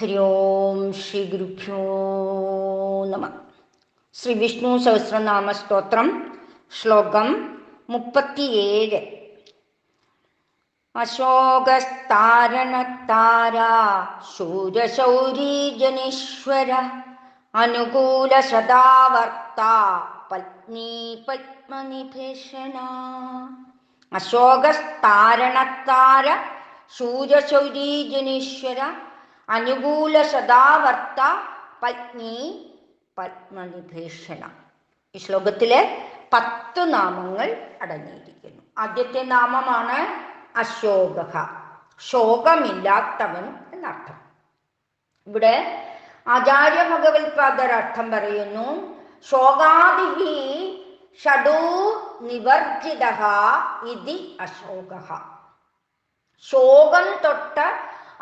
ഹരി ഓം ശ്രീ ഗുരുഭ്യോ നമ. ശ്രീ വിഷ്ണു സഹസ്രനാമ സ്തോത്രം ശ്ലോകം 37. അശോകസ്താരണത്താര ശൂരശൗരീജനീശ്വര അനുകൂല സദാവർത്ത പത്നീ പത്മനിഭേഷണ. അശോകസ്താരണത്താര ശൂരശൗരീജനീശ്വര അനുകൂല സദാവർത്ത പത്നി പത്മനിഭേഷണ. ഈ ശ്ലോകത്തിലെ 10 നാമങ്ങൾ അടങ്ങിയിരിക്കുന്നു. ആദ്യത്തെ നാമമാണ് അശോക, ശോകമില്ലാത്തവൻ എന്നർത്ഥം. ഇവിടെ ആചാര്യ ഭഗവത്പാദർ അർത്ഥം പറയുന്നു, ശോകാദിഹി ഷഡൂ നിവർജിതഃ ഇതി അശോകഃ. ശോകം തൊട്ട്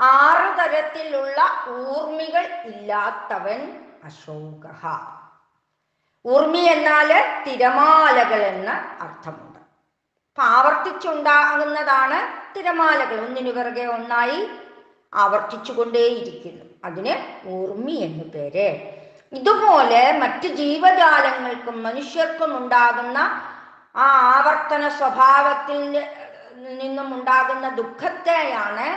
6 തരത്തിലുള്ള ഊർമികൾ ഇല്ലാത്തവൻ അശോകഃ. ഊർമി എന്നാൽ തിരമാലകൾ എന്ന് അർത്ഥമുണ്ട്. ആവർത്തിച്ചുണ്ടാകുന്നതാണ് തിരമാലകൾ, ഒന്നിനു പിറകെ ഒന്നായി ആവർത്തിച്ചുകൊണ്ടേയിരിക്കുന്നു. അതിന് ഊർമി എന്നു പേര്. ഇതുപോലെ മറ്റ് ജീവജാലങ്ങൾക്കും മനുഷ്യർക്കും ഉണ്ടാകുന്ന ആ ആവർത്തന സ്വഭാവത്തിൽ നിന്നും ഉണ്ടാകുന്ന ദുഃഖത്തെയാണ്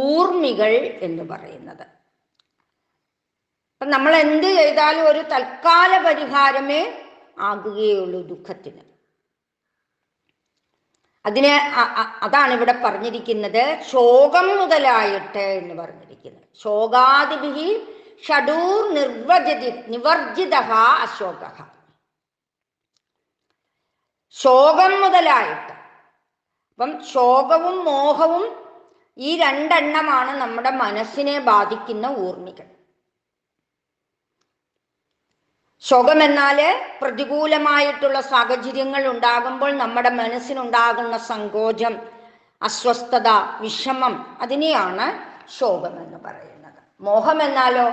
ഊർമികൾ എന്ന് പറയുന്നത്. അപ്പം നമ്മൾ എന്ത് ചെയ്താലും ഒരു തൽക്കാല പരിഹാരമേ ആകുകയുള്ളൂ ദുഃഖത്തിന്. അതാണ് ഇവിടെ പറഞ്ഞിരിക്കുന്നത്, ശോകം മുതലായിട്ട് എന്ന് പറഞ്ഞിരിക്കുന്നത്. ശോകാദിഭിഹി ഷഡൂർ നിവർജിതഃ അശോകഃ. ശോകം മുതലായിട്ട്. അപ്പം ശോകവും മോഹവും ഈ 2 എണ്ണമാണ് നമ്മുടെ മനസ്സിനെ ബാധിക്കുന്ന ഊർമികൾ. ശോകം എന്നാല് പ്രതികൂലമായിട്ടുള്ള സാഹചര്യങ്ങൾ ഉണ്ടാകുമ്പോൾ നമ്മുടെ മനസ്സിനുണ്ടാകുന്ന സങ്കോചം, അസ്വസ്ഥത, വിഷമം, അതിനെയാണ് ശോകം എന്ന് പറയുന്നത്. മോഹം എന്നാലോ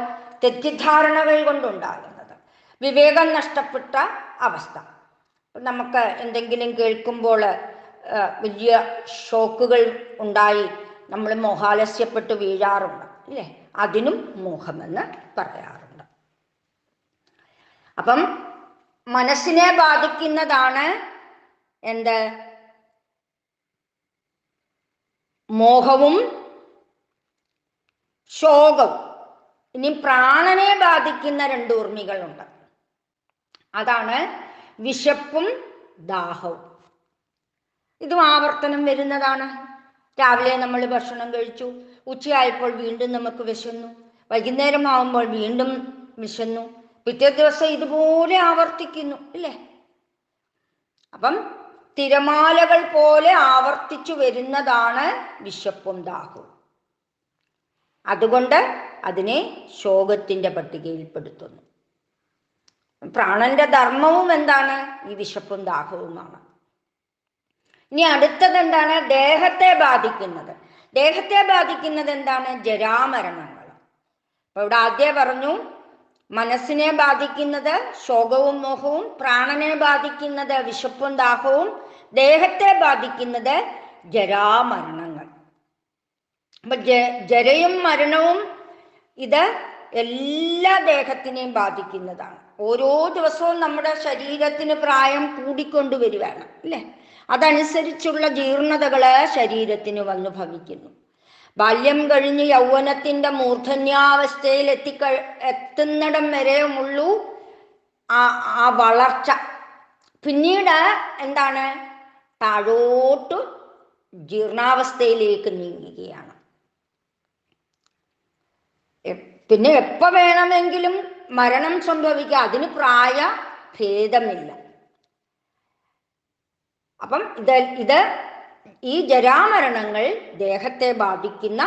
തെറ്റിദ്ധാരണകൾ കൊണ്ടുണ്ടാകുന്നത്, വിവേകം നഷ്ടപ്പെട്ട അവസ്ഥ. നമുക്ക് എന്തെങ്കിലും കേൾക്കുമ്പോൾ വലിയ ഷോക്കുകൾ ഉണ്ടായി നമ്മൾ മോഹാലസ്യപ്പെട്ട് വീഴാറുണ്ട്, ഇല്ലേ? അതിനും മോഹമെന്ന് പറയാറുണ്ട്. അപ്പം മനസ്സിനെ ബാധിക്കുന്നതാണ് എന്ത്? മോഹവും ശോകവും. ഇനി പ്രാണനെ ബാധിക്കുന്ന 2 ഊർമികളുണ്ട്. അതാണ് വിശപ്പും ദാഹവും. ഇതും ആവർത്തനം വരുന്നതാണ്. രാവിലെ നമ്മൾ ഭക്ഷണം കഴിച്ചു, ഉച്ചയായപ്പോൾ വീണ്ടും നമുക്ക് വിശന്നു, വൈകുന്നേരം ആവുമ്പോൾ വീണ്ടും വിശന്നു, പിറ്റേ ദിവസം ഇതുപോലെ ആവർത്തിക്കുന്നു, ഇല്ലേ? അപ്പം തിരമാലകൾ പോലെ ആവർത്തിച്ചു വരുന്നതാണ് വിശപ്പും ദാഹവും. അതുകൊണ്ട് അതിനെ ശോകത്തിന്റെ പട്ടികയിൽപ്പെടുത്തുന്നു. പ്രാണന്റെ ധർമ്മവും എന്താണ്? ഈ വിശപ്പും ദാഹവുമാണ്. ഇനി അടുത്തത് എന്താണ്? ദേഹത്തെ ബാധിക്കുന്നത്. ദേഹത്തെ ബാധിക്കുന്നത് എന്താണ്? ജരാമരണങ്ങൾ. അപ്പൊ ഇവിടെ ആദ്യം പറഞ്ഞു, മനസ്സിനെ ബാധിക്കുന്നത് ശോകവും മോഹവും, പ്രാണനെ ബാധിക്കുന്നത് വിശപ്പും ദാഹവും, ദേഹത്തെ ബാധിക്കുന്നത് ജരാമരണങ്ങൾ. അപ്പൊ ജരയും മരണവും ഇത് എല്ലാ ദേഹത്തിനെയും ബാധിക്കുന്നതാണ്. ഓരോ ദിവസവും നമ്മുടെ ശരീരത്തിന് പ്രായം കൂടിക്കൊണ്ടുവരികയാണ്, അല്ലേ? അതനുസരിച്ചുള്ള ജീർണതകള് ശരീരത്തിന് വന്നു ഭവിക്കുന്നു. ബാല്യം കഴിഞ്ഞ് യൗവനത്തിന്റെ മൂർധന്യാവസ്ഥയിൽ എത്തുന്നിടം വരെയുമുള്ളൂ ആ വളർച്ച. പിന്നീട് എന്താണ്? താഴോട്ട് ജീർണാവസ്ഥയിലേക്ക് നീങ്ങുകയാണ്. പിന്നെ എപ്പോ വേണമെങ്കിലും മരണം സംഭവിക്കാം, അതിന് പ്രായ ഭേദമില്ല. അപ്പം ഇത് ഈ ജരാമരണങ്ങൾ ദേഹത്തെ ബാധിക്കുന്ന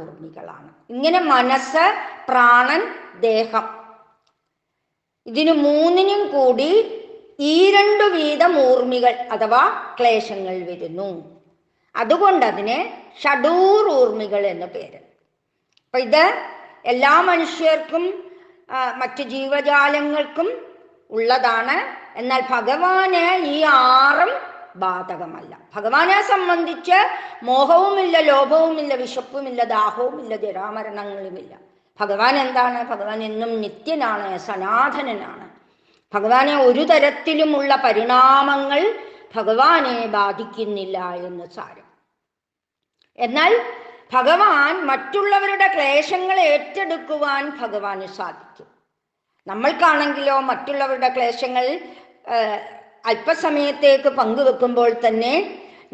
ഊർമികളാണ്. ഇങ്ങനെ മനസ്സ്, പ്രാണൻ, ദേഹം, ഇതിന് 3നും കൂടി ഈ 2 വീതം ഊർമികൾ അഥവാ ക്ലേശങ്ങൾ വരുന്നു. അതുകൊണ്ട് അതിനെ ഷഡൂർ ഊർമികൾ എന്ന് പേര്. അപ്പൊ ഇത് എല്ലാ മനുഷ്യർക്കും മറ്റു ജീവജാലങ്ങൾക്കും ഉള്ളതാണ്. എന്നാൽ ഭഗവാന് ഈ 6ഉം ബാധകമല്ല. ഭഗവാനെ സംബന്ധിച്ച് മോഹവുമില്ല, ലോഭവുമില്ല, വിശപ്പുമില്ല, ദാഹവുമില്ല, ജരാമരണങ്ങളുമില്ല. ഭഗവാൻ എന്താണ്? ഭഗവാൻ എന്നും നിത്യനാണ്, സനാതനനാണ്. ഭഗവാനെ ഒരു തരത്തിലുമുള്ള പരിണാമങ്ങൾ ഭഗവാനെ ബാധിക്കുന്നില്ല എന്ന് സാരം. എന്നാൽ ഭഗവാൻ മറ്റുള്ളവരുടെ ക്ലേശങ്ങൾ ഏറ്റെടുക്കുവാൻ ഭഗവാന് സാധിക്കും. നമ്മൾക്കാണെങ്കിലോ മറ്റുള്ളവരുടെ ക്ലേശങ്ങൾ അല്പസമയത്തേക്ക് പങ്കുവെക്കുമ്പോൾ തന്നെ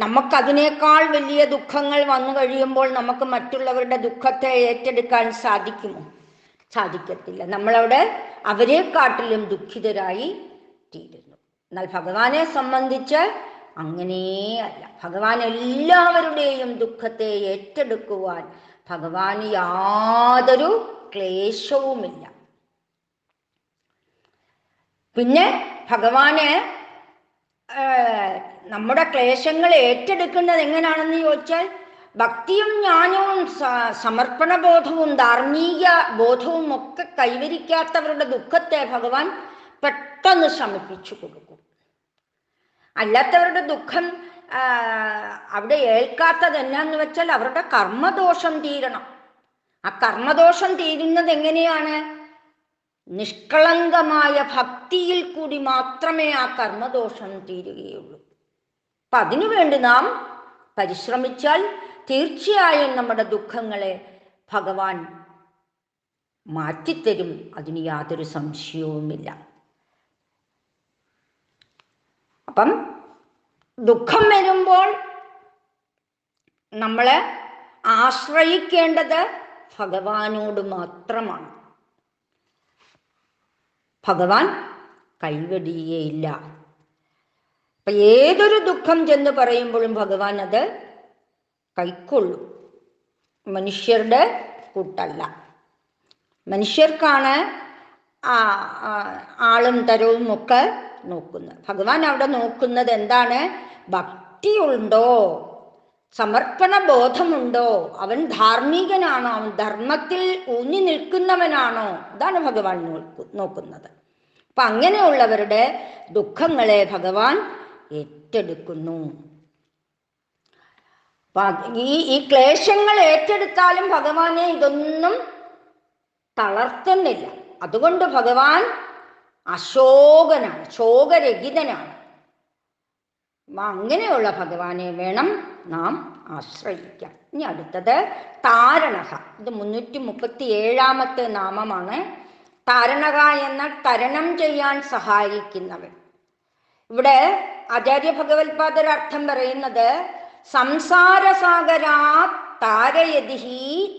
നമുക്കതിനേക്കാൾ വലിയ ദുഃഖങ്ങൾ വന്നു കഴിയുമ്പോൾ നമുക്ക് മറ്റുള്ളവരുടെ ദുഃഖത്തെ ഏറ്റെടുക്കാൻ സാധിക്കുമോ? സാധിക്കത്തില്ല. നമ്മളവിടെ അവരെക്കാട്ടിലും ദുഃഖിതരായി തീരുന്നു. എന്നാൽ ഭഗവാനെ സംബന്ധിച്ച് അങ്ങനെയല്ല. ഭഗവാൻ എല്ലാവരുടെയും ദുഃഖത്തെ ഏറ്റെടുക്കുവാൻ ഭഗവാന് യാതൊരു ക്ലേശവുമില്ല. പിന്നെ ഭഗവാന് നമ്മുടെ ക്ലേശങ്ങൾ ഏറ്റെടുക്കുന്നത് എങ്ങനെയാണെന്ന് ചോദിച്ചാൽ, ഭക്തിയും ജ്ഞാനവും സമർപ്പണ ബോധവും ധാർമ്മിക ബോധവും ഒക്കെ കൈവരിക്കാത്തവരുടെ ദുഃഖത്തെ ഭഗവാൻ പെട്ടെന്ന് ശമിപ്പിച്ചു കൊടുക്കും. അല്ലാത്തവരുടെ ദുഃഖം അവിടെ ഏൽക്കാത്തത് എന്നാന്ന് വെച്ചാൽ അവരുടെ കർമ്മദോഷം തീരണം. ആ കർമ്മദോഷം തീരുന്നത് എങ്ങനെയാണ്? നിഷ്കളങ്കമായ ഭക്തിയിൽ കൂടി മാത്രമേ ആ കർമ്മദോഷം തീരുകയുള്ളൂ. അപ്പൊ അതിനുവേണ്ടി നാം പരിശ്രമിച്ചാൽ തീർച്ചയായും നമ്മുടെ ദുഃഖങ്ങളെ ഭഗവാൻ മാറ്റിത്തരും. അതിന് യാതൊരു സംശയവുമില്ല. അപ്പം ദുഃഖം വരുമ്പോൾ നമ്മൾ ആശ്രയിക്കേണ്ടത് ഭഗവാനോട് മാത്രമാണ്. ഭഗവാൻ കൈവെടിയേയില്ല. അപ്പൊ ഏതൊരു ദുഃഖം ചെന്ന് പറയുമ്പോഴും ഭഗവാൻ അത് കൈക്കൊള്ളും. മനുഷ്യരുടെ കൂട്ടല്ല. മനുഷ്യർക്കാണ് ആളും തരവും ഒക്കെ നോക്കുന്നത്. ഭഗവാൻ അവിടെ നോക്കുന്നത് എന്താണ്? ഭക്തിയുണ്ടോ, സമർപ്പണ ബോധമുണ്ടോ, അവൻ ധാർമ്മികനാണോ, അവൻ ധർമ്മത്തിൽ ഊന്നി നിൽക്കുന്നവനാണോ, ഇതാണ് ഭഗവാൻ നോക്കുന്നത്. അപ്പൊ അങ്ങനെയുള്ളവരുടെ ദുഃഖങ്ങളെ ഭഗവാൻ ഏറ്റെടുക്കുന്നു. ഈ ക്ലേശങ്ങൾ ഏറ്റെടുത്താലും ഭഗവാനെ ഇതൊന്നും തളർത്തുന്നില്ല. അതുകൊണ്ട് ഭഗവാൻ അശോകനാണ്, ശോകരഹിതനാണ്. അങ്ങനെയുള്ള ഭഗവാനെ വേണം നാം ആശ്രയിക്കാൻ. ഇനി അടുത്തത് താരണഹ. ഇത് 337ാമത്തെ നാമമാണ്. താരണഹ എന്നാൽ തരണം ചെയ്യാൻ സഹായിക്കുന്നവൻ. ഇവിടെ ആചാര്യ ഭഗവത്പാദർ അർത്ഥം പറയുന്നത് സംസാരസാഗരാ താരയതിഹി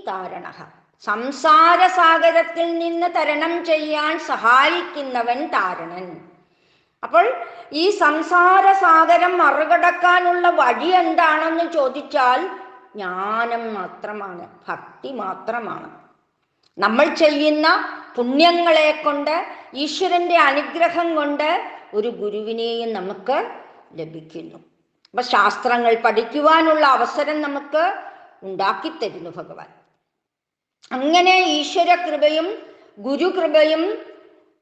താരണഹ. സംസാരസാഗരത്തിൽ നിന്ന് തരണം ചെയ്യാൻ സഹായിക്കുന്നവൻ താരണൻ. അപ്പോൾ ഈ സംസാരസാഗരം മറികടക്കാനുള്ള വഴി എന്താണെന്ന് ചോദിച്ചാൽ ജ്ഞാനം മാത്രമാണ്, ഭക്തി മാത്രമാണ്. നമ്മൾ ചെയ്യുന്ന പുണ്യങ്ങളെ കൊണ്ട്, ഈശ്വരന്റെ അനുഗ്രഹം കൊണ്ട് ഒരു ഗുരുവിനെയും നമുക്ക് ലഭിക്കുന്നു. അപ്പൊ ശാസ്ത്രങ്ങൾ പഠിക്കുവാനുള്ള അവസരം നമുക്ക് ഉണ്ടാക്കിത്തരുന്നു ഭഗവാൻ. അങ്ങനെ ഈശ്വര കൃപയും ഗുരുകൃപയും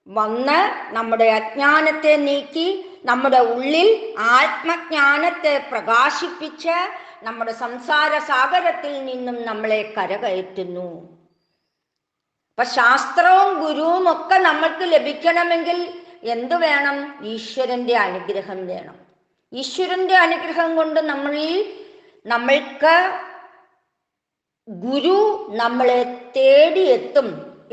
വന്ന് നമ്മുടെ അജ്ഞാനത്തെ നീക്കി നമ്മുടെ ഉള്ളിൽ ആത്മജ്ഞാനത്തെ പ്രകാശിപ്പിച്ച് നമ്മുടെ സംസാര സാഗരത്തിൽ നിന്നും നമ്മളെ കരകയറ്റുന്നു. അപ്പൊ ശാസ്ത്രവും ഗുരുവും ഒക്കെ നമ്മൾക്ക് ലഭിക്കണമെങ്കിൽ എന്ത് വേണം? ഈശ്വരന്റെ അനുഗ്രഹം വേണം. ഈശ്വരന്റെ അനുഗ്രഹം കൊണ്ട് നമ്മൾക്ക് ഗുരു നമ്മളെ തേടിയെത്തും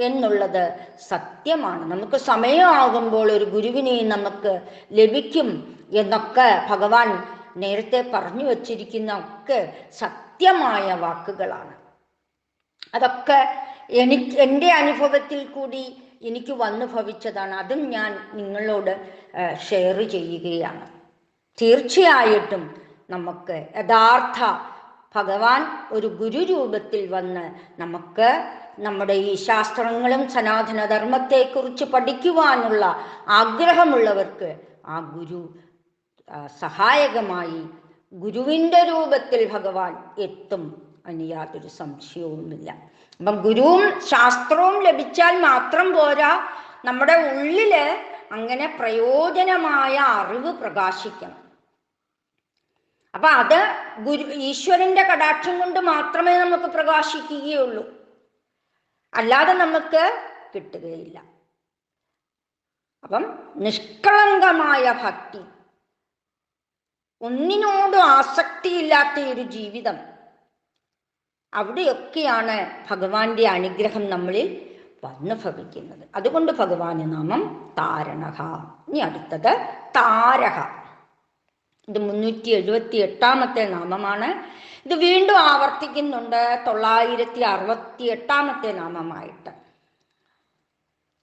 എന്നുള്ളത് സത്യമാണ്. നമുക്ക് സമയമാകുമ്പോൾ ഒരു ഗുരുവിനെ നമുക്ക് ലഭിക്കും എന്നൊക്കെ ഭഗവാൻ നേരത്തെ പറഞ്ഞു വച്ചിരിക്കുന്ന ഒക്കെ സത്യമായ വാക്കുകളാണ്. അതൊക്കെ എൻ്റെ അനുഭവത്തിൽ കൂടി എനിക്ക് വന്നു ഭവിച്ചതാണ്. അതും ഞാൻ നിങ്ങളോട് ഷെയർ ചെയ്യുകയാണ്. തീർച്ചയായിട്ടും നമുക്ക് യഥാർത്ഥ ഭഗവാൻ ഒരു ഗുരു രൂപത്തിൽ വന്ന് നമുക്ക് നമ്മുടെ ഈ ശാസ്ത്രങ്ങളും സനാതനധർമ്മത്തെക്കുറിച്ച് പഠിക്കുവാനുള്ള ആഗ്രഹമുള്ളവർക്ക് ആ ഗുരു സഹായകമായി ഗുരുവിൻ്റെ രൂപത്തിൽ ഭഗവാൻ എത്തും. അതിന് യാതൊരു സംശയവുമില്ല. അപ്പം ഗുരുവും ശാസ്ത്രവും ലഭിച്ചാൽ മാത്രം പോരാ, നമ്മുടെ ഉള്ളില് അങ്ങനെ പ്രയോജനമായ അറിവ് പ്രകാശിക്കണം. അപ്പൊ അത് ഈശ്വരന്റെ കടാക്ഷം കൊണ്ട് മാത്രമേ നമുക്ക് പ്രകാശിക്കുകയുള്ളൂ. അല്ലാതെ നമുക്ക് കിട്ടുകയില്ല. അപ്പം നിഷ്കളങ്കമായ ഭക്തി, ഒന്നിനോടും ആസക്തിയില്ലാത്ത ഒരു ജീവിതം, അവിടെയൊക്കെയാണ് ഭഗവാന്റെ അനുഗ്രഹം നമ്മളിൽ വന്നു ഭവിക്കുന്നത്. അതുകൊണ്ട് ഭഗവാന് നാമം താരണഹ. ഇനി അടുത്തത് താരഹ. ഇത് 378 നാമമാണ്. ഇത് വീണ്ടും ആവർത്തിക്കുന്നുണ്ട് 968 നാമമായിട്ട്.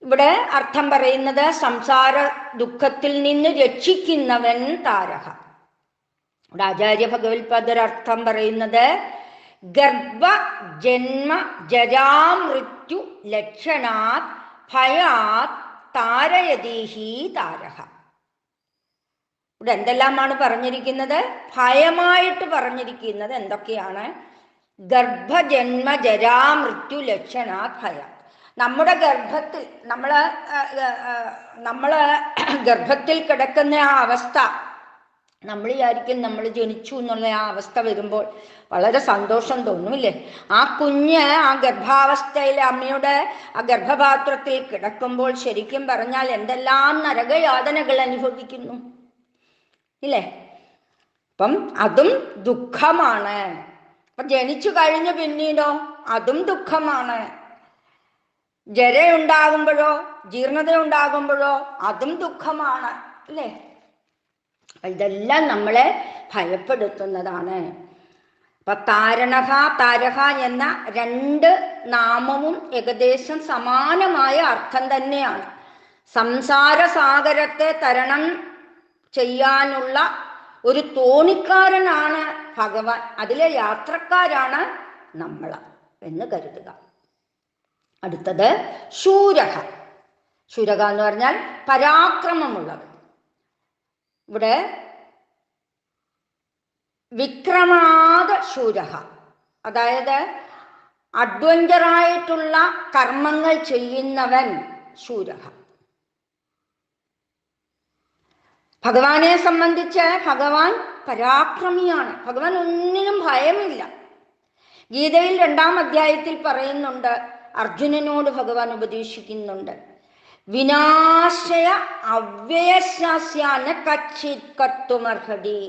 ഇവിടെ അർത്ഥം പറയുന്നത് സംസാര ദുഃഖത്തിൽ നിന്ന് രക്ഷിക്കുന്നവൻ താരഹ. ഇവിടെ ആചാര്യ ഭഗവത്പാദരർത്ഥം പറയുന്നത് ഗർഭ ജന്മ ജരാമൃത്യു ലക്ഷണാത് ഭയാത് താരയതീഹി താരഹ. ഇവിടെ എന്തെല്ലാമാണ് പറഞ്ഞിരിക്കുന്നത്? ഭയമായിട്ട് പറഞ്ഞിരിക്കുന്നത് എന്തൊക്കെയാണ്? ഗർഭജന്മ ജരാമൃത്യു ലക്ഷണാത് ഭയാത്. നമ്മുടെ ഗർഭത്തിൽ നമ്മള് ഗർഭത്തിൽ കിടക്കുന്ന ആ അവസ്ഥ, നമ്മൾ വിചാരിക്കും നമ്മൾ ജനിച്ചു എന്നുള്ള ആ അവസ്ഥ വരുമ്പോൾ വളരെ സന്തോഷം തോന്നുമില്ലേ? ആ കുഞ്ഞ് ആ ഗർഭാവസ്ഥയിൽ അമ്മയുടെ ആ ഗർഭപാത്രത്തിൽ കിടക്കുമ്പോൾ ശരിക്കും പറഞ്ഞാൽ എന്തെല്ലാം നരകയാതനകൾ അനുഭവിക്കുന്നു ഇല്ലേ? അപ്പം അതും ദുഃഖമാണ്. അപ്പൊ ജനിച്ചു കഴിഞ്ഞു പിന്നീടോ അതും ദുഃഖമാണ്. ജരയുണ്ടാകുമ്പോഴോ ജീർണത ഉണ്ടാകുമ്പോഴോ അതും ദുഃഖമാണ് അല്ലേ? ഇതെല്ലാം നമ്മളെ ഭയപ്പെടുത്തുന്നതാണ്. അപ്പൊ താരണഹ താരഹ എന്ന 2 നാമവും ഏകദേശം സമാനമായ അർത്ഥം തന്നെയാണ്. സംസാര സാഗരത്തെ തരണം ചെയ്യാനുള്ള ഒരു തോണിക്കാരനാണ് ഭഗവാൻ, അതിലെ യാത്രക്കാരാണ് നമ്മൾ എന്ന് കരുതുക. അടുത്തത് ശൂരഹ. ശൂരഹ എന്ന് പറഞ്ഞാൽ പരാക്രമമുള്ളവൻ. ഇവിടെ വിക്രമാദ ശൂരഹ, അതായത് അഡ്വഞ്ചറായിട്ടുള്ള കർമ്മങ്ങൾ ചെയ്യുന്നവൻ ശൂരഹ. ഭഗവാനെ സംബന്ധിച്ച് ഭഗവാൻ പരാക്രമിയാണ്. ഭഗവാൻ ഒന്നിനും ഭയമില്ല. ഗീതയിൽ 2-ാം അധ്യായത്തിൽ പറയുന്നുണ്ട്, അർജുനനോട് ഭഗവാൻ ഉപദേശിക്കുന്നുണ്ട്, വിനാശയ അവ്യയശാസ്യാന കച്ചിത് കർത്തുമർഹതി.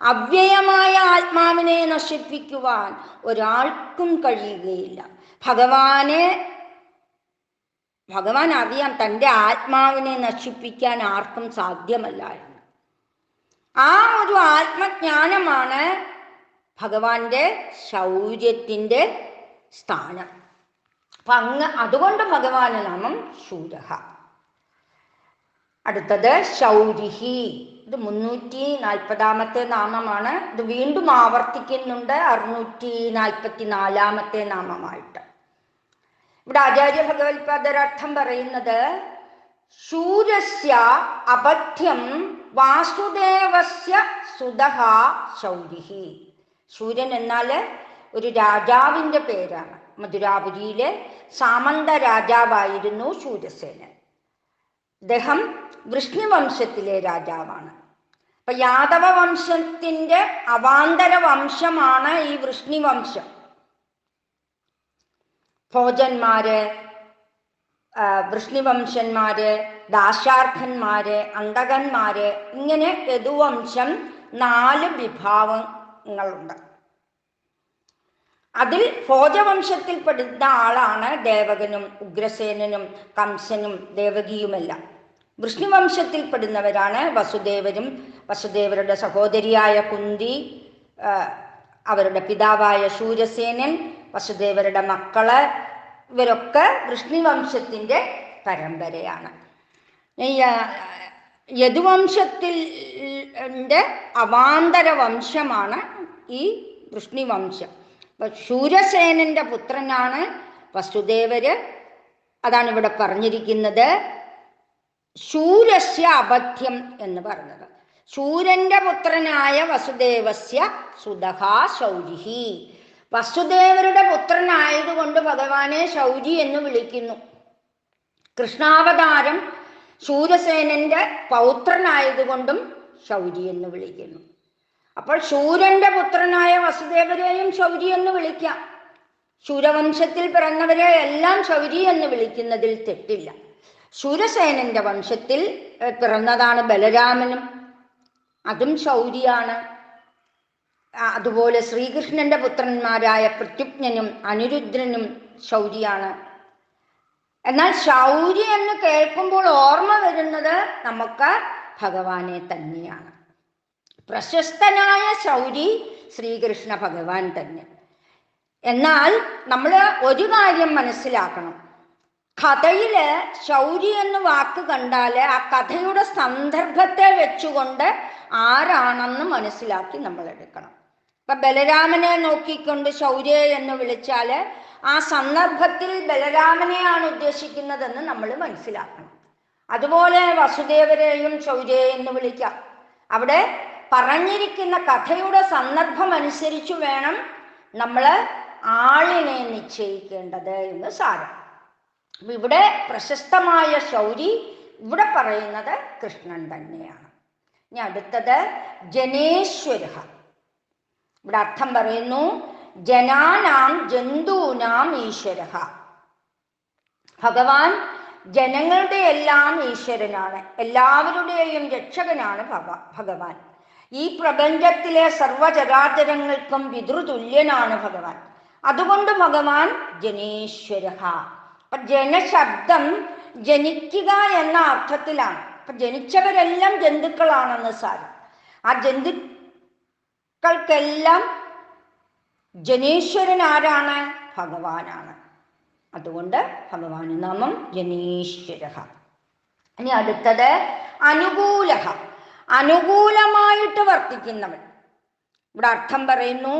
അവ്യയമായ ആത്മാവിനെ നശിപ്പിക്കുവാൻ ഒരാൾക്കും കഴിയുകയില്ല. ഭഗവാൻ അറിയാം തൻ്റെ ആത്മാവിനെ നശിപ്പിക്കാൻ ആർക്കും സാധ്യമല്ല എന്ന്. ആ ഒരു ആത്മജ്ഞാനമാണ് ഭഗവാന്റെ ശൗര്യത്തിൻ്റെ സ്ഥാനം. അപ്പൊ അതുകൊണ്ട് ഭഗവാന് നാമം ശൂരഹ. അടുത്തത് ശൗരിഹി. ഇത് 340 നാമമാണ്. ഇത് വീണ്ടും ആവർത്തിക്കുന്നുണ്ട് 644 നാമമായിട്ട്. ഇവിടെ ആചാര്യ ഭഗവത്പാദരർത്ഥം പറയുന്നത് ശൂരസ്യ അപഥ്യം വാസുദേവസ്യ സുതഃ ശൗരിഹി. ശൂരൻ എന്നാൽ ഒരു രാജാവിൻ്റെ പേരാണ്. മധുരാപുരിയിലെ സാമന്ത രാജാവായിരുന്നു ശൂരസേനൻ. അദ്ദേഹം വൃഷ്ണിവംശത്തിലെ രാജാവാണ്. അപ്പൊ യാദവ വംശത്തിന്റെ അവാന്തര വംശമാണ് ഈ വൃഷ്ണിവംശം. ഭോജന്മാര്, വൃഷ്ണിവംശന്മാര്, ദാശാർഥന്മാര്, അന്തകന്മാര്, ഇങ്ങനെ യദുവംശം 4 വിഭാഗങ്ങളുണ്ട്. അതിൽ ഭോജവംശത്തിൽപ്പെടുന്ന ആളാണ് ദേവകനും ഉഗ്രസേനനും കംസനും ദേവകിയുമെല്ലാം. വൃഷ്ണിവംശത്തിൽപ്പെടുന്നവരാണ് വസുദേവരും, വസുദേവരുടെ സഹോദരിയായ കുന്തി, അവരുടെ പിതാവായ ശൂരസേനൻ, വസുദേവരുടെ മക്കള്, ഇവരൊക്കെ വൃഷ്ണിവംശത്തിൻ്റെ പരമ്പരയാണ്. യദുവംശത്തിൻ്റെ അവാന്തര വംശമാണ് ഈ വൃഷ്ണിവംശം. ശൂരസേനന്റെ പുത്രനാണ് വസുദേവര്. അതാണ് ഇവിടെ പറഞ്ഞിരിക്കുന്നത് ശൂരസ്യ അപഥ്യം എന്ന് പറഞ്ഞത്. ശൂരന്റെ പുത്രനായ വസുദേവസ്യ സുതഃ ശൗരിഹി. വസുദേവരുടെ പുത്രനായതുകൊണ്ട് ഭഗവാനെ ശൗരി എന്ന് വിളിക്കുന്നു. കൃഷ്ണാവതാരം ശൂരസേനന്റെ പൗത്രനായതുകൊണ്ടും ശൗരി എന്ന് വിളിക്കുന്നു. അപ്പോൾ ശൂരന്റെ പുത്രനായ വസുദേവരെയും ശൗരി എന്ന് വിളിക്കാം. ശൂരവംശത്തിൽ പിറന്നവരെ എല്ലാം ശൗരി എന്ന് വിളിക്കുന്നതിൽ തെറ്റില്ല. ശൂരസേനന്റെ വംശത്തിൽ പിറന്നതാണ് ബലരാമനും, അതും ശൗരിയാണ്. അതുപോലെ ശ്രീകൃഷ്ണന്റെ പുത്രന്മാരായ പ്രത്യുജ്ഞനും അനിരുദ്രനും ശൗരിയാണ്. എന്നാൽ ശൗരി എന്ന് കേൾക്കുമ്പോൾ ഓർമ്മ വരുന്നത് നമുക്ക് ഭഗവാനെ തന്നെയാണ്. പ്രശസ്തനായ ശൗരി ശ്രീകൃഷ്ണ ഭഗവാൻ തന്നെ. എന്നാൽ നമ്മൾ ഒരു കാര്യം മനസ്സിലാക്കണം. കഥയില് ശൗരി എന്ന് വാക്ക് കണ്ടാൽ ആ കഥയുടെ സന്ദർഭത്തെ വെച്ചുകൊണ്ട് ആരാണെന്ന് മനസ്സിലാക്കി നമ്മൾ എടുക്കണം. ഇപ്പൊ ബലരാമനെ നോക്കിക്കൊണ്ട് ശൗര്യ എന്ന് വിളിച്ചാല് ആ സന്ദർഭത്തിൽ ബലരാമനെയാണ് ഉദ്ദേശിക്കുന്നതെന്ന് നമ്മൾ മനസ്സിലാക്കണം. അതുപോലെ വസുദേവരെയും ശൗര്യ എന്ന് വിളിക്കാം. അവിടെ പറഞ്ഞിരിക്കുന്ന കഥയുടെ സന്ദർഭം അനുസരിച്ചു വേണം നമ്മൾ ആളിനെ നിശ്ചയിക്കേണ്ടത് എന്ന് സാരം. ഇവിടെ പ്രശസ്തമായ ശൗരി ഇവിടെ പറയുന്നത് കൃഷ്ണൻ തന്നെയാണ്. ഇനി അടുത്തത് ജനേശ്വര. ഇവിടെ അർത്ഥം പറയുന്നു ജനാനാം ജന്തൂനാം ഈശ്വര. ഭഗവാൻ ജനങ്ങളുടെ എല്ലാം ഈശ്വരനാണ്, എല്ലാവരുടെയും രക്ഷകനാണ് ഭഗവാൻ. ഈ പ്രപഞ്ചത്തിലെ സർവചരാചരങ്ങൾക്കും പിതൃതുല്യനാണ് ഭഗവാൻ. അതുകൊണ്ട് ഭഗവാൻ ജനേശ്വര. അപ്പൊ ജനശബ്ദം ജനിക്കുക എന്ന അർത്ഥത്തിലാണ്. അപ്പൊ ജനിച്ചവരെല്ലാം ജന്തുക്കളാണെന്ന് സാരം. ആ ജന്തുക്കൾക്കെല്ലാം ജനേശ്വരൻ ആരാണ്? ഭഗവാനാണ്. അതുകൊണ്ട് ഭഗവാന് നാമം ജനേശ്വര. ഇനി അടുത്തത് അനുകൂല. അനുകൂലമായിട്ട് വർത്തിക്കുന്നവൻ. ഇവിടെ അർത്ഥം പറയുന്നു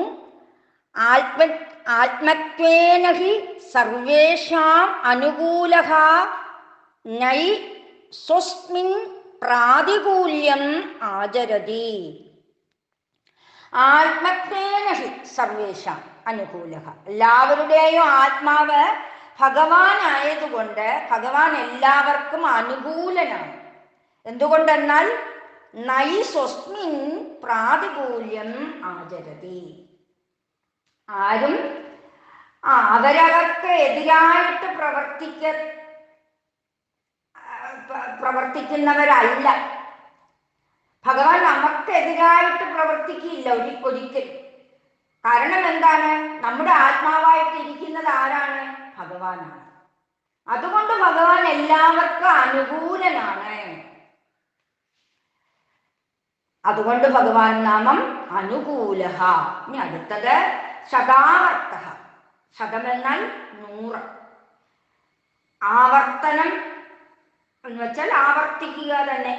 ആത്മത്വേന ഹി സർവേഷാം അനുകൂലഃ നൈ സ്വസ്മിൻ പ്രാതികൂല്യം ആചരതി. ആത്മത്വേന ഹി സർവേഷാം അനുകൂലഃ. എല്ലാവരുടെയും ആത്മാവ് ഭഗവാനായതുകൊണ്ട് ഭഗവാൻ എല്ലാവർക്കും അനുകൂലനാണ്. എന്തുകൊണ്ടെന്നാൽ നൈ സ്വസ്മിൻ പ്രാതികൂല്യം ആചരതി. ആരും അവരവർക്ക് എതിരായിട്ട് പ്രവർത്തിക്കുന്നവരല്ല. ഭഗവാൻ നമുക്കെതിരായിട്ട് പ്രവർത്തിക്കില്ല ഒരിക്കലും. കാരണം എന്താണ്? നമ്മുടെ ആത്മാവായിട്ട് ഇരിക്കുന്നത് ആരാണ്? ഭഗവാനാണ്. അതുകൊണ്ട് ഭഗവാൻ എല്ലാവർക്കും അനുകൂലനാണ്. അതുകൊണ്ട് ഭഗവാൻ നാമം അനുകൂല. ഇനി അടുത്തത് ശതാവർത്ത. ശതമെന്നാൽ 100. ആവർത്തനം എന്ന് വെച്ചാൽ ആവർത്തിക്കുക തന്നെ.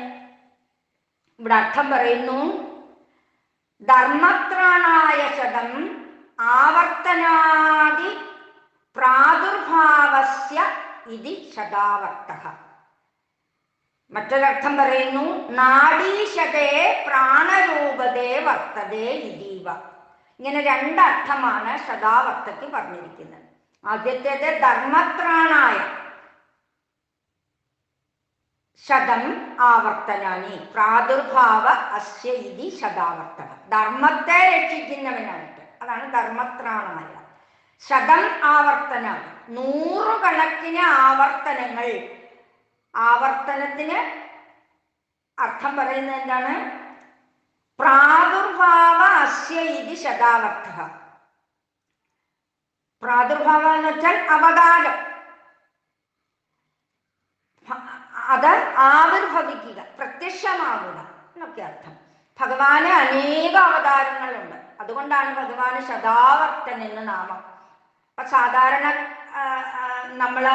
ഇവിടെ അർത്ഥം പറയുന്നു ധർമ്മത്രാണായ ശതം ആവർത്തനാദി പ്രാദുർഭാവസ്യ ഇതി ശതാവർത്തഃ. മറ്റൊരർത്ഥം പറയുന്നു നാഡീശതേ പ്രാണരൂപതേ വർത്തതേ ഇതീവ. ഇങ്ങനെ 2 അർത്ഥമാണ് ശതാവർത്തയ്ക്ക് പറഞ്ഞിരിക്കുന്നത്. ആദ്യത്തേത് ധർമ്മത്രാണായ ശതം ആവർത്തനാനി പ്രാദുർഭാവ അസ്യ ഇതി ശതാവർത്തക. ധർമ്മത്തെ രക്ഷിക്കുന്നവനായിട്ട്, അതാണ് ധർമ്മത്രാണായ. ശതം ആവർത്തനാണ് 100 കണക്കിന് ആവർത്തനങ്ങൾ. ആവർത്തനത്തിന് അർത്ഥം പറയുന്നത് എന്താണ്? പ്രാദുർഭാവ അസ്യ ഇതി ശതാവർത്ത. പ്രാദുർഭാവ എന്ന് വെച്ചാൽ അവതാരം, അത് ആവിർഭവിക്കുക, പ്രത്യക്ഷമാകുക എന്നൊക്കെ അർത്ഥം. ഭഗവാന് അനേക അവതാരങ്ങളുണ്ട്. അതുകൊണ്ടാണ് ഭഗവാന് ശതാവർത്തൻ എന്ന് നാമം. അപ്പൊ സാധാരണ നമ്മൾ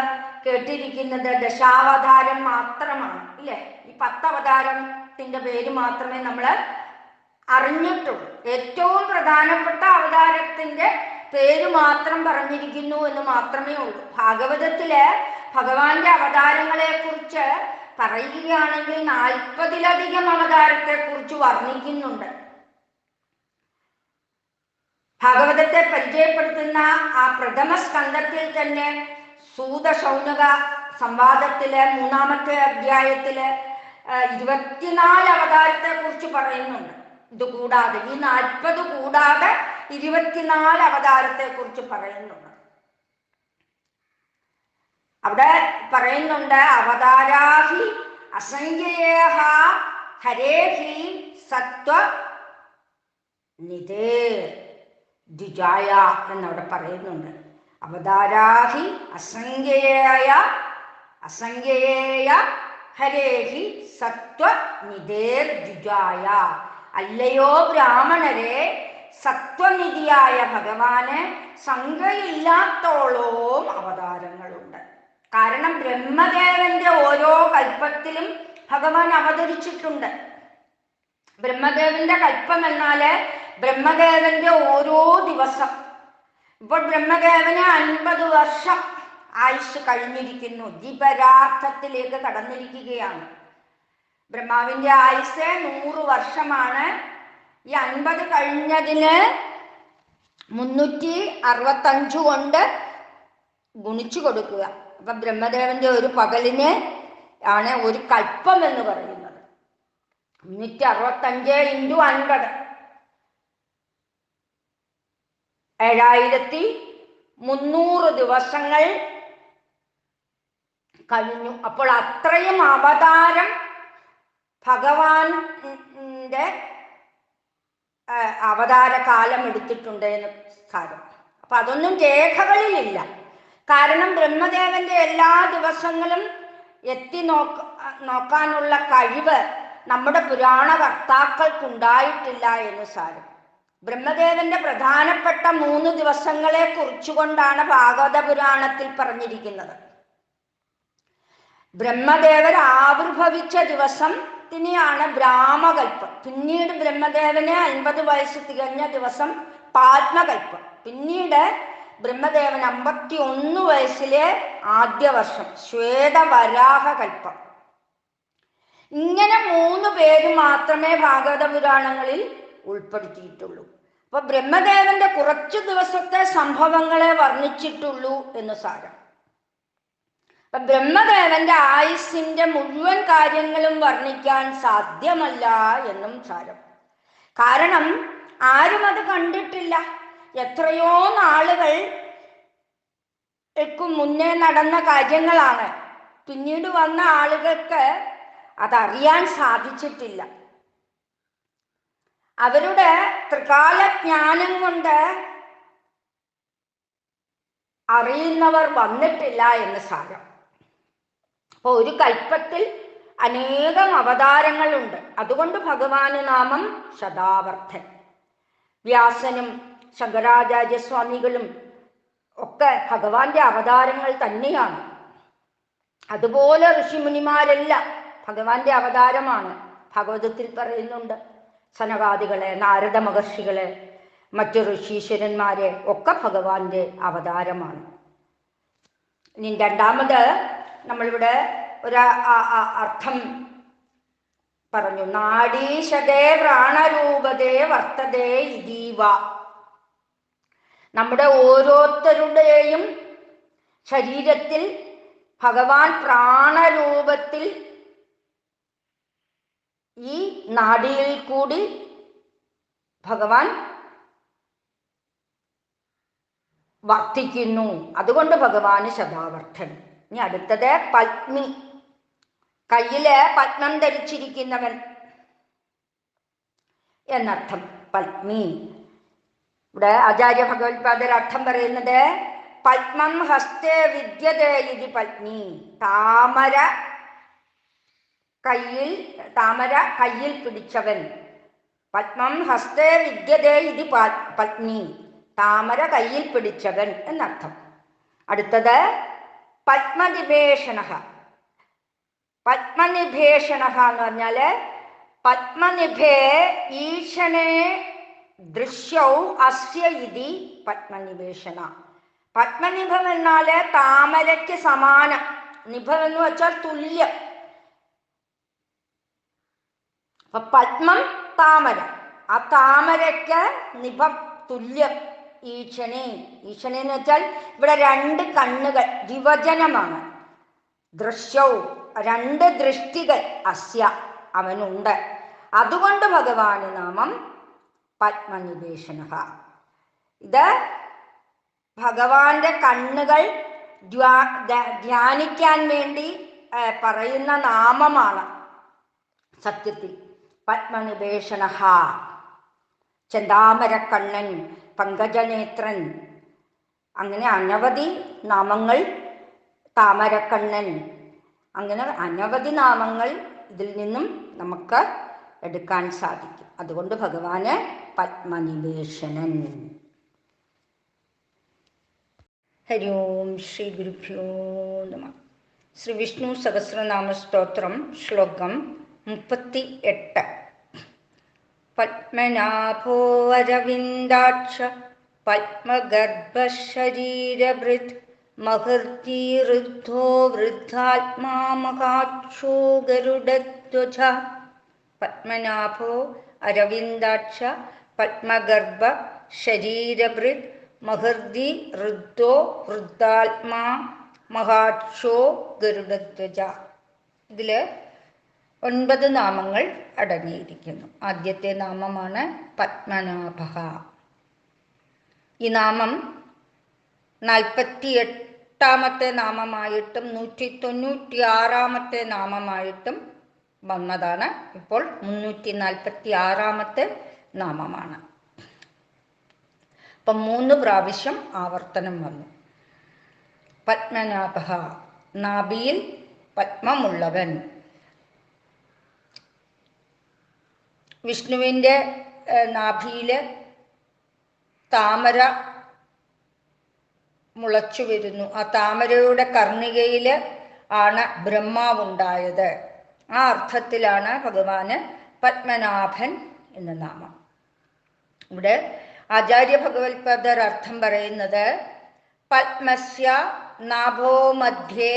കേട്ടിരിക്കുന്നത് ദശാവതാരം മാത്രമാണ്, ഇല്ലേ? ഈ 10 അവതാരത്തിന്റെ പേര് മാത്രമേ നമ്മൾ അറിഞ്ഞിട്ടുള്ളൂ. ഏറ്റവും പ്രധാനപ്പെട്ട അവതാരത്തിന്റെ പേര് മാത്രം പറഞ്ഞിരിക്കുന്നു എന്ന് മാത്രമേ ഉള്ളൂ. ഭാഗവതത്തില് ഭഗവാന്റെ അവതാരങ്ങളെ കുറിച്ച് പറയുകയാണെങ്കിൽ 40-ലധികം അവതാരത്തെ കുറിച്ച് വർണ്ണിക്കുന്നുണ്ട്. ഭാഗവതത്തെ പരിചയപ്പെടുത്തുന്ന ആ പ്രഥമ സ്കന്ധത്തിൽ തന്നെ സൂത ശൗനക സംവാദത്തില് 3-ാമത്തെ അധ്യായത്തില് 24 അവതാരത്തെ കുറിച്ച് പറയുന്നുണ്ട്. ഇത് കൂടാതെ ഈ 40 കൂടാതെ 24 അവതാരത്തെ കുറിച്ച് പറയുന്നുണ്ട്. അവിടെ പറയുന്നുണ്ട്, അവതാരാഹി അസംഖ്യേഹ ഹരേഹി സത്വ നിധേ ദ്വിജായ എന്നവിടെ പറയുന്നുണ്ട്. അവതാരാഹി അസംഖ്യേയ ഹരേഹി സത്വ നിധേർ ദ്വിജായ. അല്ലയോ ബ്രാഹ്മണരെ, സത്വനിധിയായ ഭഗവാന് സംഖ്യയില്ലാത്തോളവും അവതാരങ്ങളുണ്ട്. കാരണം ബ്രഹ്മദേവന്റെ ഓരോ കൽപ്പത്തിലും ഭഗവാൻ അവതരിച്ചിട്ടുണ്ട്. ബ്രഹ്മദേവന്റെ കൽപ്പം എന്നാല് ബ്രഹ്മദേവന്റെ ഓരോ ദിവസം. ഇപ്പോൾ ബ്രഹ്മദേവന് 50 വർഷം ആയുസ് കഴിഞ്ഞിരിക്കുന്നു, ദ്വിപരാർത്ഥത്തിലേക്ക് കടന്നിരിക്കുകയാണ്. ബ്രഹ്മാവിന്റെ ആയുസ് 100 വർഷമാണ്. ഈ 50 കഴിഞ്ഞതിന് 365 കൊണ്ട് ഗുണിച്ചു കൊടുക്കുക. അപ്പൊ ബ്രഹ്മദേവന്റെ ഒരു പകലിന് ആണ് ഒരു കൽപ്പം എന്ന് പറയുന്നത്. 365 × 50 7300 ദിവസങ്ങൾ കഴിഞ്ഞു. അപ്പോൾ അത്രയും അവതാരം ഭഗവാന്റെ അവതാര കാലം എടുത്തിട്ടുണ്ട് എന്ന് സാരം. അപ്പൊ അതൊന്നും രേഖകളിലില്ല. കാരണം ബ്രഹ്മദേവന്റെ എല്ലാ ദിവസങ്ങളും എത്തി നോക്കാനുള്ള കഴിവ് നമ്മുടെ പുരാണ കർത്താക്കൾക്കുണ്ടായിട്ടില്ല എന്ന് സാരം. ബ്രഹ്മദേവന്റെ പ്രധാനപ്പെട്ട 3 ദിവസങ്ങളെ കുറിച്ചുകൊണ്ടാണ് ഭാഗവത പുരാണത്തിൽ പറഞ്ഞിരിക്കുന്നത്. ബ്രഹ്മദേവൻ ആവിർഭവിച്ച ദിവസത്തിനെയാണ് ബ്രാഹ്മകൽപ്പം. പിന്നീട് ബ്രഹ്മദേവന് 50 വയസ്സ് തികഞ്ഞ ദിവസം പാത്മകൽപ്പം. പിന്നീട് ബ്രഹ്മദേവൻ 51 വയസ്സിലെ ആദ്യ വർഷം ശ്വേതവരാഹകൽപ്പം. ഇങ്ങനെ 3 പേര് മാത്രമേ ഭാഗവത പുരാണങ്ങളിൽ ഉൾപ്പെടുത്തിയിട്ടുള്ളൂ. അപ്പൊ ബ്രഹ്മദേവന്റെ കുറച്ചു ദിവസത്തെ സംഭവങ്ങളെ വർണ്ണിച്ചിട്ടുള്ളൂ എന്ന് സാരം. അപ്പൊ ബ്രഹ്മദേവന്റെ ആയുസ്സിന്റെ മുഴുവൻ കാര്യങ്ങളും വർണ്ണിക്കാൻ സാധ്യമല്ല എന്നും സാരം. കാരണം ആരും അത് കണ്ടിട്ടില്ല. എത്രയോ നാളുകൾക്ക് മുന്നേ നടന്ന കാര്യങ്ങളാണ്. പിന്നീട് വന്ന ആളുകൾക്ക് അതറിയാൻ സാധിച്ചിട്ടില്ല. അവരുടെ ത്രികാലജ്ഞാനം കൊണ്ട് അറിയുന്നവർ വന്നിട്ടില്ല എന്ന് സാരം. അപ്പൊ ഒരു കൽപ്പത്തിൽ അനേകം അവതാരങ്ങളുണ്ട്. അതുകൊണ്ട് ഭഗവാന് നാമം ശതാവർദ്ധൻ. വ്യാസനും ശങ്കരാചാര്യസ്വാമികളും ഒക്കെ ഭഗവാന്റെ അവതാരങ്ങൾ തന്നെയാണ്. അതുപോലെ ഋഷിമുനിമാരെല്ലാം ഭഗവാന്റെ അവതാരമാണ്. ഭാഗവതത്തിൽ പറയുന്നുണ്ട്, സനകാദികളെ, നാരദ മഹർഷികളെ, മറ്റു ഋഷീശ്വരന്മാരെ ഒക്കെ ഭഗവാന്റെ അവതാരമാണ്. ഇനി രണ്ടാമത് നമ്മളിവിടെ ഒരു അർത്ഥം പറഞ്ഞു. നാഡീശതേ പ്രാണരൂപതേ വർത്തതേ ഇതീവ. നമ്മുടെ ഓരോരുത്തരുടെയും ശരീരത്തിൽ ഭഗവാൻ പ്രാണരൂപത്തിൽ ഈ നാഡിയിൽ കൂടി ഭഗവാൻ വർത്തിക്കുന്നു. അതുകൊണ്ട് ഭഗവാന് ശതാവർദ്ധൻ. ഇനി അടുത്തത് പത്നി. കയ്യില് പത്മം ധരിച്ചിരിക്കുന്നവൻ എന്നർത്ഥം പത്നി. ഇവിടെ ആചാര്യ ഭഗവത്പാദർ അർത്ഥം പറയുന്നത്, പത്മം ഹസ്തേ വിദ്യതേ ഇതി പത്നി. താമര കയ്യിൽ പിടിച്ചവൻ. പത്മം ഹസ്തേ വിദ്യതേ ഇതി പത്നി. താമര കയ്യിൽ പിടിച്ചവൻ എന്നർത്ഥം. അടുത്തത് പത്മനിഭേഷണ. പത്മനിഭേഷണ എന്ന് പറഞ്ഞാല് പത്മനിഭേ ഈശനെ ദൃശ്യൗ അസ്യ ഇതി പത്മനിവേശന. പത്മനിഭം എന്നാല് താമരയ്ക്ക് സമാനം. നിഭം എന്ന് വെച്ചാൽ തുല്യം. അപ്പൊ പത്മം താമര, ആ താമരയ്ക്ക് നിഭം തുല്യം. ഈശനെ എന്ന് വെച്ചാൽ ഇവിടെ 2 കണ്ണുകൾ, ദ്വിവചനമാണ്. ദൃശ്യവും 2 ദൃഷ്ടികൾ അസ്യ അവനുണ്ട്. അതുകൊണ്ട് ഭഗവാന് നാമം പത്മനിവേശന. ഇത് ഭഗവാന്റെ കണ്ണുകൾ ധ്യാനിക്കാൻ വേണ്ടി പറയുന്ന നാമമാണ് സത്യത്തിൽ. പത്മനിവേഷണ, ചെന്താമരക്കണ്ണൻ, പങ്കജനേത്രൻ, അങ്ങനെ അനവധി നാമങ്ങൾ, താമരക്കണ്ണൻ, അങ്ങനെ അനവധി നാമങ്ങൾ ഇതിൽ നിന്നും നമുക്ക് എടുക്കാൻ സാധിക്കും. അതുകൊണ്ട് ഭഗവാന് പത്മനിവേശനൻ. ഹരി ഓം ശ്രീ ഗുരുഭ്യോ നമഃ. ശ്രീ വിഷ്ണു സഹസ്രനാമ സ്തോത്രം ശ്ലോകം 38. പത്മനാഭോ അരവിന്ദാക്ഷ പത്മഗർഭശരീരഭൃത് മഹർജി ഋദ്ധോ വൃദ്ധാത്മാ മഹാക്ഷോ ഗരുഡധ്വജ. പത്മനാഭോ അരവിന്ദാക്ഷ പത്മഗർഭ ശരീരഭൃത് മഹർജി ഋദ്ധോ വൃദ്ധാത്മാ മഹാക്ഷോ ഗരുഡധ്വജ. ഇതിൽ 9 നാമങ്ങൾ അടങ്ങിയിരിക്കുന്നു. ആദ്യത്തെ നാമമാണ് പത്മനാഭ. ഈ നാമം 48ാമത്തെ നാമമായിട്ടും 196ാമത്തെ നാമമായിട്ടും വന്നതാണ്. ഇപ്പോൾ 346ാമത്തെ നാമമാണ്. അപ്പം 3 പ്രാവശ്യം ആവർത്തനം വന്നു. പത്മനാഭ, നാഭിയിൽ പത്മമുള്ളവൻ. വിഷ്ണുവിൻ്റെ നാഭിയിൽ താമര മുളച്ചു വരുന്നു. ആ താമരയുടെ കർണികയിൽ ആണ് ബ്രഹ്മാവുണ്ടായത്. ആ അർത്ഥത്തിലാണ് ഭഗവാന് പത്മനാഭൻ എന്ന നാമം. ഇവിടെ ആചാര്യ ഭഗവത്പാദർ അർത്ഥം പറയുന്നത് പത്മസ്യ നാഭോ മധ്യേ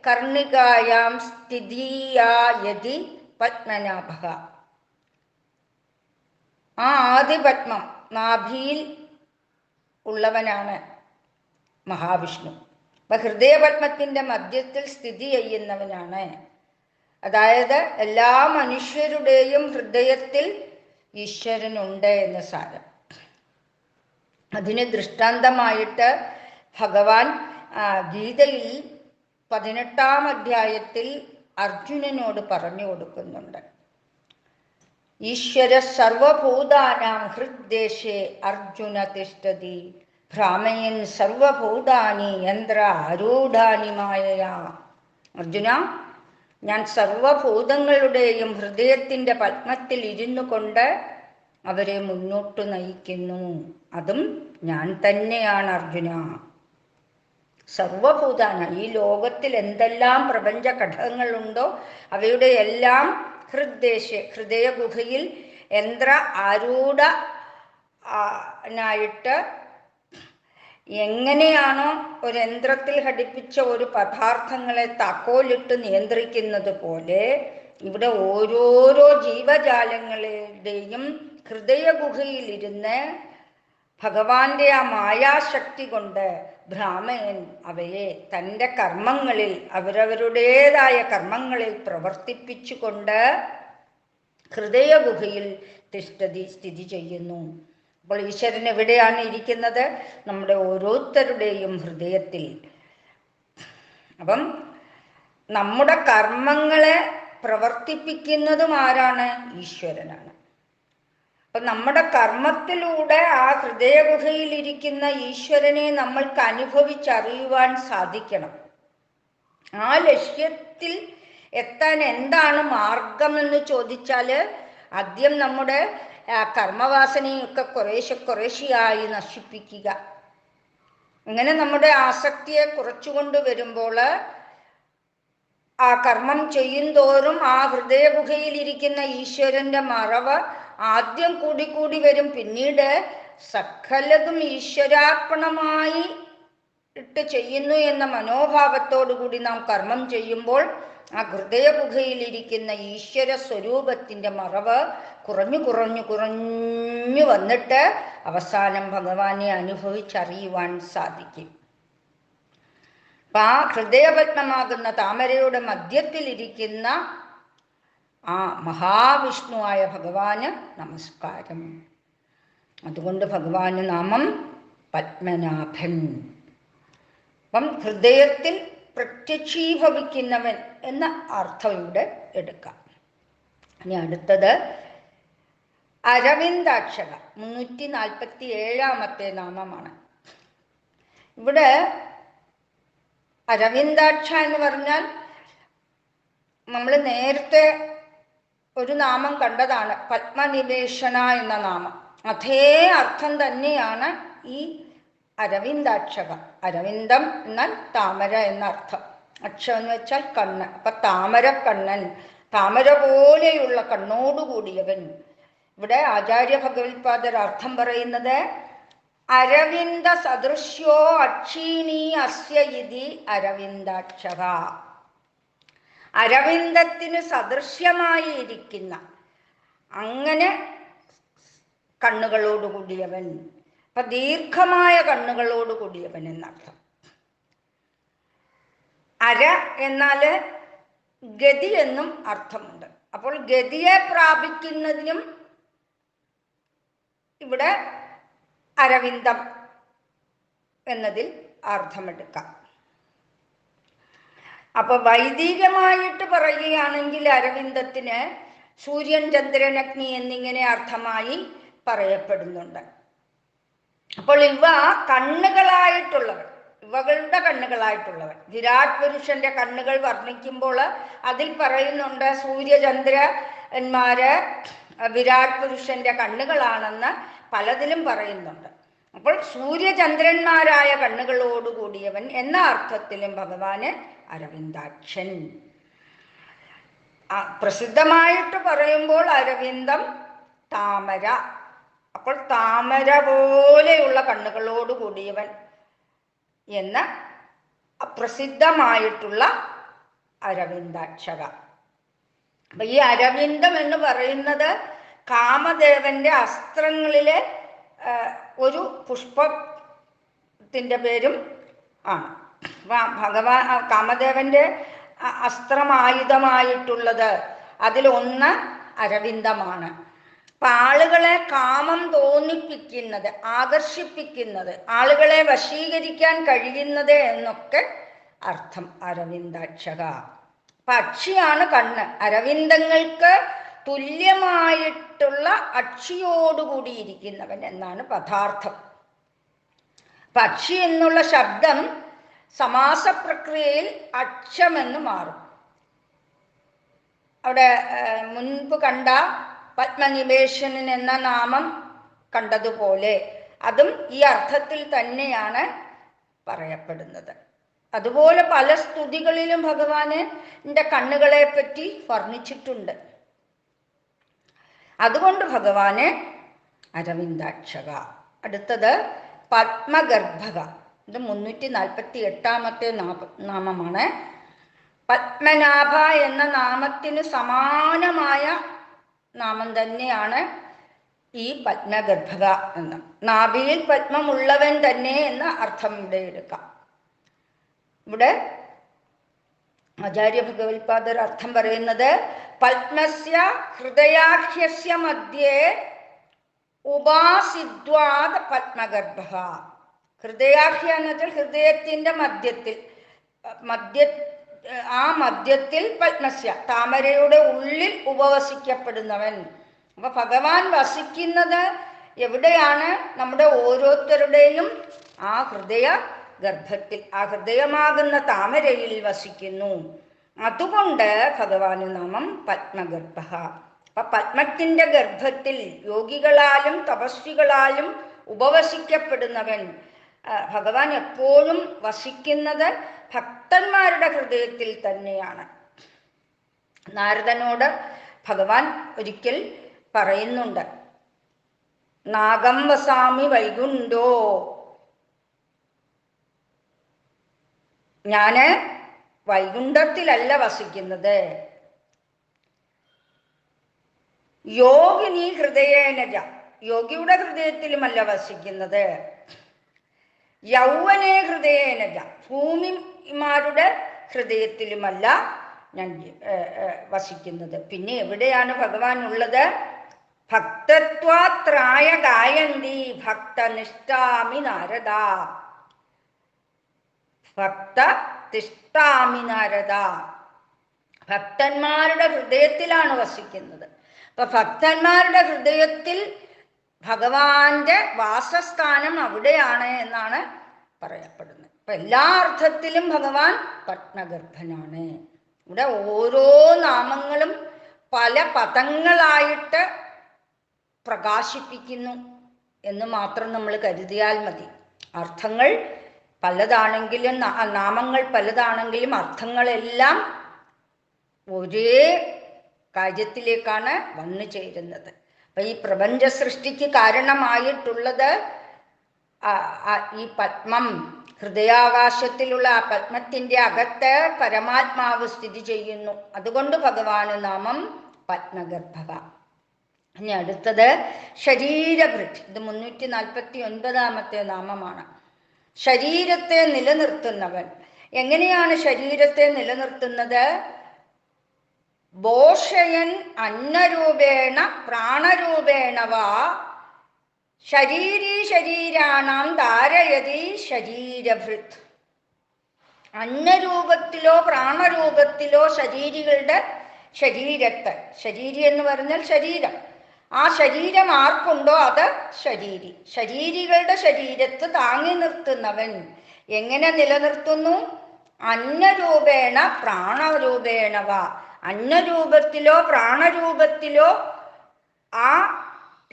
കർണികായാം സ്ഥിതീയായതി പത്മനാഭ. ആ ആദിപത്മം നാഭിയിൽ ഉള്ളവനാണ് മഹാവിഷ്ണു. അപ്പൊ ഹൃദയപത്മത്തിന്റെ മധ്യത്തിൽ സ്ഥിതി ചെയ്യുന്നവനാണ്. അതായത് എല്ലാ മനുഷ്യരുടെയും ഹൃദയത്തിൽ ഈശ്വരനുണ്ട് എന്ന് സാരം. അതിന് ദൃഷ്ടാന്തമായിട്ട് ഭഗവാൻ ഗീതയിൽ 18ാം അധ്യായത്തിൽ അർജുനനോട് പറഞ്ഞു കൊടുക്കുന്നുണ്ട്. ഈശ്വര സർവഭൂതാനാം ഹൃദ്ദേശേ അർജുന തിഷ്ഠതി ഭ്രാമയൻ സർവഭൂതാനി യന്ത്ര ആരൂഢാനി മായയാ. അർജുന, ഞാൻ സർവഭൂതങ്ങളുടെയും ഹൃദയത്തിൻ്റെ പത്മത്തിൽ ഇരുന്നു കൊണ്ട് അവരെ മുന്നോട്ട് നയിക്കുന്നു. അതും ഞാൻ തന്നെയാണ് അർജുന. സർവഭൂതാന, ഈ ലോകത്തിൽ എന്തെല്ലാം പ്രപഞ്ച ഘടകങ്ങളുണ്ടോ അവയുടെ എല്ലാം ഹൃദ്ദേശേ, ഹൃദയഗുഹയിൽ യന്ത്ര ആരൂഢനായിട്ട് എങ്ങനെയാണോ ഒരു യന്ത്രത്തിൽ ഘടിപ്പിച്ച ഒരു പദാർത്ഥങ്ങളെ താക്കോലിട്ട് നിയന്ത്രിക്കുന്നത് പോലെ ഇവിടെ ഓരോരോ ജീവജാലങ്ങളുടെയും ഹൃദയഗുഹയിലിരുന്ന് ഭഗവാന്റെ ആ മായാശക്തി കൊണ്ട് ഭ്രാമയൻ അവയെ തൻ്റെ കർമ്മങ്ങളിൽ, അവരവരുടേതായ കർമ്മങ്ങളിൽ പ്രവർത്തിപ്പിച്ചുകൊണ്ട് ഹൃദയഗുഹയിൽ സ്ഥിതി ചെയ്യുന്നു. അപ്പോൾ ഈശ്വരൻ എവിടെയാണ് ഇരിക്കുന്നത്? നമ്മുടെ ഓരോരുത്തരുടെയും ഹൃദയത്തിൽ. അപ്പം നമ്മുടെ കർമ്മങ്ങളെ പ്രവർത്തിപ്പിക്കുന്നതും ആരാണ്? ഈശ്വരനാണ്. അപ്പം നമ്മുടെ കർമ്മത്തിലൂടെ ആ ഹൃദയഗുഹയിലിരിക്കുന്ന ഈശ്വരനെ നമ്മൾക്ക് അനുഭവിച്ചറിയുവാൻ സാധിക്കണം. ആ ലക്ഷ്യത്തിൽ എത്താൻ എന്താണ് മാർഗമെന്ന് ചോദിച്ചാൽ ആദ്യം നമ്മുടെ കർമ്മവാസനയൊക്കെ കുറേശ്ശെയായി നശിപ്പിക്കുക. അങ്ങനെ നമ്മുടെ ആസക്തിയെ കുറച്ചുകൊണ്ട് വരുമ്പോൾ ആ കർമ്മം ചെയ്യുന്തോറും ആ ഹൃദയഗുഹയിലിരിക്കുന്ന ഈശ്വരന്റെ മറവ് ആദ്യം കൂടിക്കൂടി വരും. പിന്നീട് സകലതും ഈശ്വരാർപ്പണമായി ഇട്ട് ചെയ്യുന്നു എന്ന മനോഭാവത്തോടു കൂടി നാം കർമ്മം ചെയ്യുമ്പോൾ ആ ഹൃദയഗുഹയിലിരിക്കുന്ന ഈശ്വര സ്വരൂപത്തിൻ്റെ മറവ് കുറഞ്ഞു വന്നിട്ട് അവസാനം ഭഗവാനെ അനുഭവിച്ചറിയുവാൻ സാധിക്കും. അപ്പം ആ ഹൃദയപത്മമാകുന്ന താമരയുടെ മധ്യത്തിലിരിക്കുന്ന ആ മഹാവിഷ്ണുവായ ഭഗവാന് നമസ്കാരം. അതുകൊണ്ട് ഭഗവാന് നാമം പത്മനാഭൻ. അപ്പം ഹൃദയത്തിൽ പ്രത്യക്ഷീഭവിക്കുന്നവൻ എന്ന അർത്ഥം ഇവിടെ എടുക്കാം. ഇനി അടുത്തത് അരവിന്ദാക്ഷക 347 നാമമാണ്. ഇവിടെ അരവിന്ദാക്ഷ എന്ന് പറഞ്ഞാൽ നമ്മൾ നേരത്തെ ഒരു നാമം കണ്ടതാണ്, പത്മനിവേശന എന്ന നാമം. അതേ അർത്ഥം തന്നെയാണ് ഈ അരവിന്ദാക്ഷക. അരവിന്ദം എന്നാൽ താമര എന്ന അർത്ഥം, അക്ഷം എന്ന് വെച്ചാൽ കണ്ണ്. അപ്പൊ താമര കണ്ണൻ, താമര പോലെയുള്ള കണ്ണോടുകൂടിയവൻ. ഇവിടെ ആചാര്യ ഭഗവത്പാദർ അർത്ഥം പറയുന്നത് അരവിന്ദ സദൃശ്യോ അക്ഷീണി അസ്യ ഇതി അരവിന്ദാക്ഷക. അരവിന്ദത്തിന് സദൃശ്യമായി ഇരിക്കുന്ന അങ്ങനെ കണ്ണുകളോടുകൂടിയവൻ, അപ്പൊ ദീർഘമായ കണ്ണുകളോടുകൂടിയവൻ എന്നർത്ഥം. അര എന്നാല് ഗതി എന്നും അർത്ഥമുണ്ട്. അപ്പോൾ ഗതിയെ പ്രാപിക്കുന്നതിനും ഇവിടെ അരവിന്ദം എന്നതിൽ അർത്ഥമെടുക്കാം. അപ്പൊ വൈദികമായിട്ട് പറയുകയാണെങ്കിൽ അരവിന്ദത്തിന് സൂര്യൻ, ചന്ദ്രൻ, അഗ്നി എന്നിങ്ങനെ അർത്ഥമായി പറയപ്പെടുന്നുണ്ട്. അപ്പോൾ ഇവ കണ്ണുകളായിട്ടുള്ളവർ, ഇവകളുടെ കണ്ണുകളായിട്ടുള്ളവർ. വിരാട് പുരുഷന്റെ കണ്ണുകൾ വർണ്ണിക്കുമ്പോൾ അതിൽ പറയുന്നുണ്ട് സൂര്യചന്ദ്രന്മാര് വിരാട് പുരുഷന്റെ കണ്ണുകളാണെന്ന് പലതിലും പറയുന്നുണ്ട്. അപ്പോൾ സൂര്യചന്ദ്രന്മാരായ കണ്ണുകളോടുകൂടിയവൻ എന്ന അർത്ഥത്തിലും ഭഗവാന് അരവിന്ദാക്ഷൻ. പ്രസിദ്ധമായിട്ട് പറയുമ്പോൾ അരവിന്ദം താമര. അപ്പോൾ താമര പോലെയുള്ള കണ്ണുകളോടുകൂടിയവൻ എന്ന പ്രസിദ്ധമായിട്ടുള്ള അരവിന്ദാക്ഷക. അപ്പൊ ഈ അരവിന്ദം എന്ന് പറയുന്നത് കാമദേവന്റെ അസ്ത്രങ്ങളിലെ ഒരു പുഷ്പത്തിന്റെ പേരും ആണ്. ഭഗവാൻ കാമദേവന്റെ അസ്ത്രമായുധമായിട്ടുള്ളത് അതിലൊന്ന് അരവിന്ദമാണ്. അപ്പൊ ആളുകളെ കാമം തോന്നിപ്പിക്കുന്നത്, ആകർഷിപ്പിക്കുന്നത്, ആളുകളെ വശീകരിക്കാൻ കഴിയുന്നത് എന്നൊക്കെ അർത്ഥം അരവിന്ദാക്ഷക. അക്ഷിയാണ് കണ്ണ്. അരവിന്ദങ്ങൾക്ക് തുല്യമായിട്ടുള്ള അക്ഷിയോടുകൂടിയിരിക്കുന്നവൻ എന്നാണ് പദാർത്ഥം. അക്ഷി എന്നുള്ള ശബ്ദം സമാസ പ്രക്രിയയിൽ അക്ഷമെന്ന് മാറും. അവിടെ മുൻപ് കണ്ട പത്മനിവേശനൻ എന്ന നാമം കണ്ടതുപോലെ അതും ഈ അർത്ഥത്തിൽ തന്നെയാണ് പറയപ്പെടുന്നത്. അതുപോലെ പല സ്തുതികളിലും ഭഗവാന്റെ കണ്ണുകളെ പറ്റി വർണ്ണിച്ചിട്ടുണ്ട്. അതുകൊണ്ട് ഭഗവാന് അരവിന്ദാക്ഷക. അടുത്തത് പത്മഗർഭക. ഇത് 348 നാമമാണ്. പത്മനാഭ എന്ന നാമത്തിന് സമാനമായ നാമം തന്നെയാണ് ഈ പത്മഗർഭക എന്ന്. നാഭിയിൽ പത്മമുള്ളവൻ തന്നെ എന്ന അർത്ഥം ഇവിടെ എടുക്കാം. ഇവിടെ ആചാര്യ ഭഗവത്പാദർ അർത്ഥം പറയുന്നത് പത്മസ്യ ഹൃദയാഖ്യസ്യ മധ്യേ ഉപാസിദ്വാദ് പത്മഗർഭ. ഹൃദയാഖ്യ എന്ന് വെച്ചാൽ ഹൃദയത്തിന്റെ മധ്യത്തിൽ പത്മസ്യ താമരയുടെ ഉള്ളിൽ ഉപവസിക്കപ്പെടുന്നവൻ. അപ്പൊ ഭഗവാൻ വസിക്കുന്നത് എവിടെയാണ്? നമ്മുടെ ഓരോരുത്തരുടെയും ആ ഹൃദയ ഗർഭത്തിൽ, ആ ഹൃദയമാകുന്ന താമരയിൽ വസിക്കുന്നു. അതുകൊണ്ട് ഭഗവാന് നാമം പത്മഗർഭ. അപ്പൊ പത്മത്തിന്റെ ഗർഭത്തിൽ യോഗികളാലും തപസ്വികളാലും ഉപവസിക്കപ്പെടുന്നവൻ. ഭഗവാൻ എപ്പോഴും വസിക്കുന്നത് ഭക്തന്മാരുടെ ഹൃദയത്തിൽ തന്നെയാണ്. നാരദനോട് ഭഗവാൻ ഒരിക്കൽ പറയുന്നുണ്ട്, നാഗം വസാമി വൈകുണ്ഠോ, ഞാന് വൈകുണ്ഠത്തിലല്ല വസിക്കുന്നത്, യോഗിനി ഹൃദയേനജ, യോഗിയുടെ ഹൃദയത്തിലുമല്ല വസിക്കുന്നത്, യൗവനേ ഹൃദയേനജ, ഭൂമിമാരുടെ ഹൃദയത്തിലുമല്ല ഞാൻ വസിക്കുന്നത്. പിന്നെ എവിടെയാണ് ഭഗവാൻ ഉള്ളത്? ഭക്തത്വാത്രായ ഗായന്തി ഭക്തനിഷ്ഠാമി നാരദ. ഭക്ത തിഷ്ഠാമി നാരദ. ഭക്തന്മാരുടെ ഹൃദയത്തിലാണ് വസിക്കുന്നത്. അപ്പൊ ഭക്തന്മാരുടെ ഹൃദയത്തിൽ ഭഗവാന്റെ വാസസ്ഥാനം അവിടെയാണ് എന്നാണ് പറയപ്പെടുന്നത്. അപ്പൊ എല്ലാ അർത്ഥത്തിലും ഭഗവാൻ പത്മഗർഭനാണ്. ഇവിടെ ഓരോ നാമങ്ങളും പല പദങ്ങളായിട്ട് പ്രകാശിപ്പിക്കുന്നു എന്ന് മാത്രം നമ്മൾ കരുതിയാൽ മതി. അർത്ഥങ്ങൾ പലതാണെങ്കിലും നാമങ്ങൾ പലതാണെങ്കിലും അർത്ഥങ്ങളെല്ലാം ഒരേ കാര്യത്തിലേക്കാണ് വന്നു ചേരുന്നത്. അപ്പൊ ഈ പ്രപഞ്ച സൃഷ്ടിക്ക് കാരണമായിട്ടുള്ളത് ഈ പത്മം, ഹൃദയാകാശത്തിലുള്ള ആ പത്മത്തിന്റെ അകത്ത് പരമാത്മാവ് സ്ഥിതി ചെയ്യുന്നു. അതുകൊണ്ട് ഭഗവാന് നാമം പത്മഗർഭക. ഇനി അടുത്തത് ശരീരഭൃത്. ഇത് 349 നാമമാണ്. ശരീരത്തെ നിലനിർത്തുന്നവൻ. എങ്ങനെയാണ് ശരീരത്തെ നിലനിർത്തുന്നത്? ബോഷയൻ അന്നരൂപേണ പ്രാണരൂപേണ വാ ശരീരീ ശരീരാണാം ധാരയതി ശരീരഭൃത്. അന്നരൂപത്തിലോ പ്രാണരൂപത്തിലോ ശരീരികളുടെ ശരീരത്തെ, ശരീരി എന്ന് പറഞ്ഞാൽ ശരീരം, ആ ശരീരം ആർക്കുണ്ടോ അത് ശരീരി. ശരീരികളുടെ ശരീരത്ത് താങ്ങി നിർത്തുന്നവൻ. എങ്ങനെ നിലനിർത്തുന്നു? അന്നരൂപേണ പ്രാണരൂപേണവ. അന്നരൂപത്തിലോ പ്രാണരൂപത്തിലോ ആ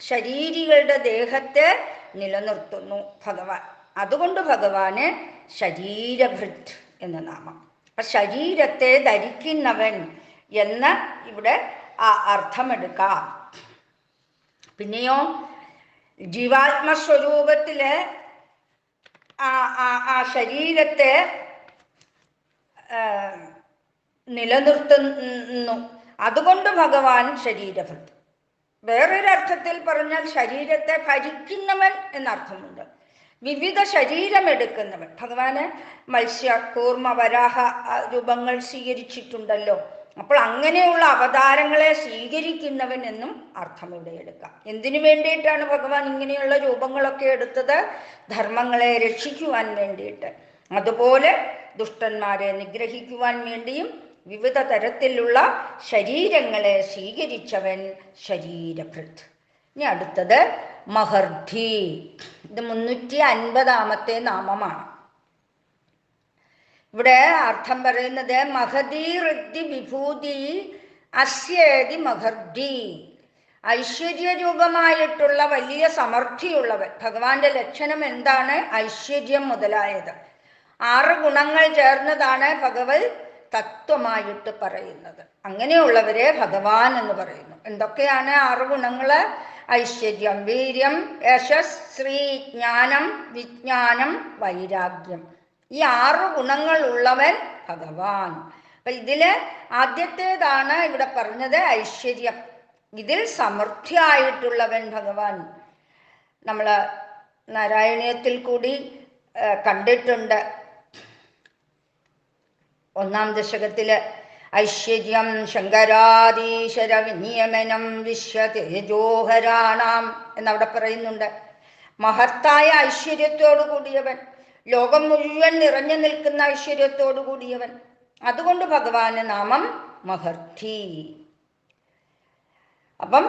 ശരീരികളുടെ ദേഹത്തെ നിലനിർത്തുന്നു ഭഗവാൻ. അതുകൊണ്ട് ഭഗവാന് ശരീരഭൃത് എന്ന നാമം. അപ്പൊ ശരീരത്തെ ധരിക്കുന്നവൻ എന്ന് ഇവിടെ ആ അർത്ഥമെടുക്കാം. പിന്നെയോ ജീവാത്മസ്വരൂപത്തില് ആ ശരീരത്തെ നിലനിർത്തുന്നു. അതുകൊണ്ട് ഭഗവാൻ ശരീരഭൃത്. വേറൊരർത്ഥത്തിൽ പറഞ്ഞാൽ ശരീരത്തെ ഭരിക്കുന്നവൻ എന്നർത്ഥമുണ്ട്. വിവിധ ശരീരമെടുക്കുന്നവൻ. ഭഗവാന് മത്സ്യ, കൂർമ്മ, വരാഹ രൂപങ്ങൾ സ്വീകരിച്ചിട്ടുണ്ടല്ലോ. അപ്പോൾ അങ്ങനെയുള്ള അവതാരങ്ങളെ സ്വീകരിക്കുന്നവൻ എന്നും അർത്ഥം ഇവിടെ എടുക്കാം. എന്തിനു വേണ്ടിയിട്ടാണ് ഭഗവാൻ ഇങ്ങനെയുള്ള രൂപങ്ങളൊക്കെ എടുത്തത്? ധർമ്മങ്ങളെ രക്ഷിക്കുവാൻ വേണ്ടിയിട്ട്. അതുപോലെ ദുഷ്ടന്മാരെ നിഗ്രഹിക്കുവാൻ വേണ്ടിയും വിവിധ തരത്തിലുള്ള ശരീരങ്ങളെ സ്വീകരിച്ചവൻ ശരീരഭൃത്. ഇനി അടുത്തത് മഹർധി. ഇത് 350 നാമമാണ്. ഇവിടെ അർത്ഥം പറയുന്നത് മഹതി ഋദ്ധി വിഭൂതി അസ്യേതി മഹർധി. ഐശ്വര്യരൂപമായിട്ടുള്ള വലിയ സമൃദ്ധിയുള്ളവൻ. ഭഗവാന്റെ ലക്ഷണം എന്താണ്? ഐശ്വര്യം മുതലായത്. 6 ഗുണങ്ങൾ ചേർന്നതാണ് ഭഗവത് തത്വമായിട്ട് പറയുന്നത്. അങ്ങനെയുള്ളവരെ ഭഗവാൻ എന്ന് പറയുന്നു. എന്തൊക്കെയാണ് 6 ഗുണങ്ങള്? ഐശ്വര്യം, വീര്യം, യശസ്, ശ്രീ, ജ്ഞാനം, വിജ്ഞാനം, വൈരാഗ്യം. ഈ 6 ഗുണങ്ങൾ ഉള്ളവൻ ഭഗവാൻ. അപ്പൊ ഇതില് ആദ്യത്തേതാണ് ഇവിടെ പറഞ്ഞത് ഐശ്വര്യം. ഇതിൽ സമൃദ്ധിയായിട്ടുള്ളവൻ ഭഗവാൻ. നമ്മള് നാരായണീയത്തിൽ കൂടി കണ്ടിട്ടുണ്ട്. 1-ാം ദശകത്തില് ഐശ്വര്യം ശങ്കരാദീശ്വര വിനിയമനം വിശ്വതേജോഹരാണാം എന്നവിടെ പറയുന്നുണ്ട്. മഹത്തായ ഐശ്വര്യത്തോടു കൂടിയവൻ, ലോകം മുഴുവൻ നിറഞ്ഞു നിൽക്കുന്ന ഐശ്വര്യത്തോടു കൂടിയവൻ. അതുകൊണ്ട് ഭഗവാന് നാമം മഹർധി. അപ്പം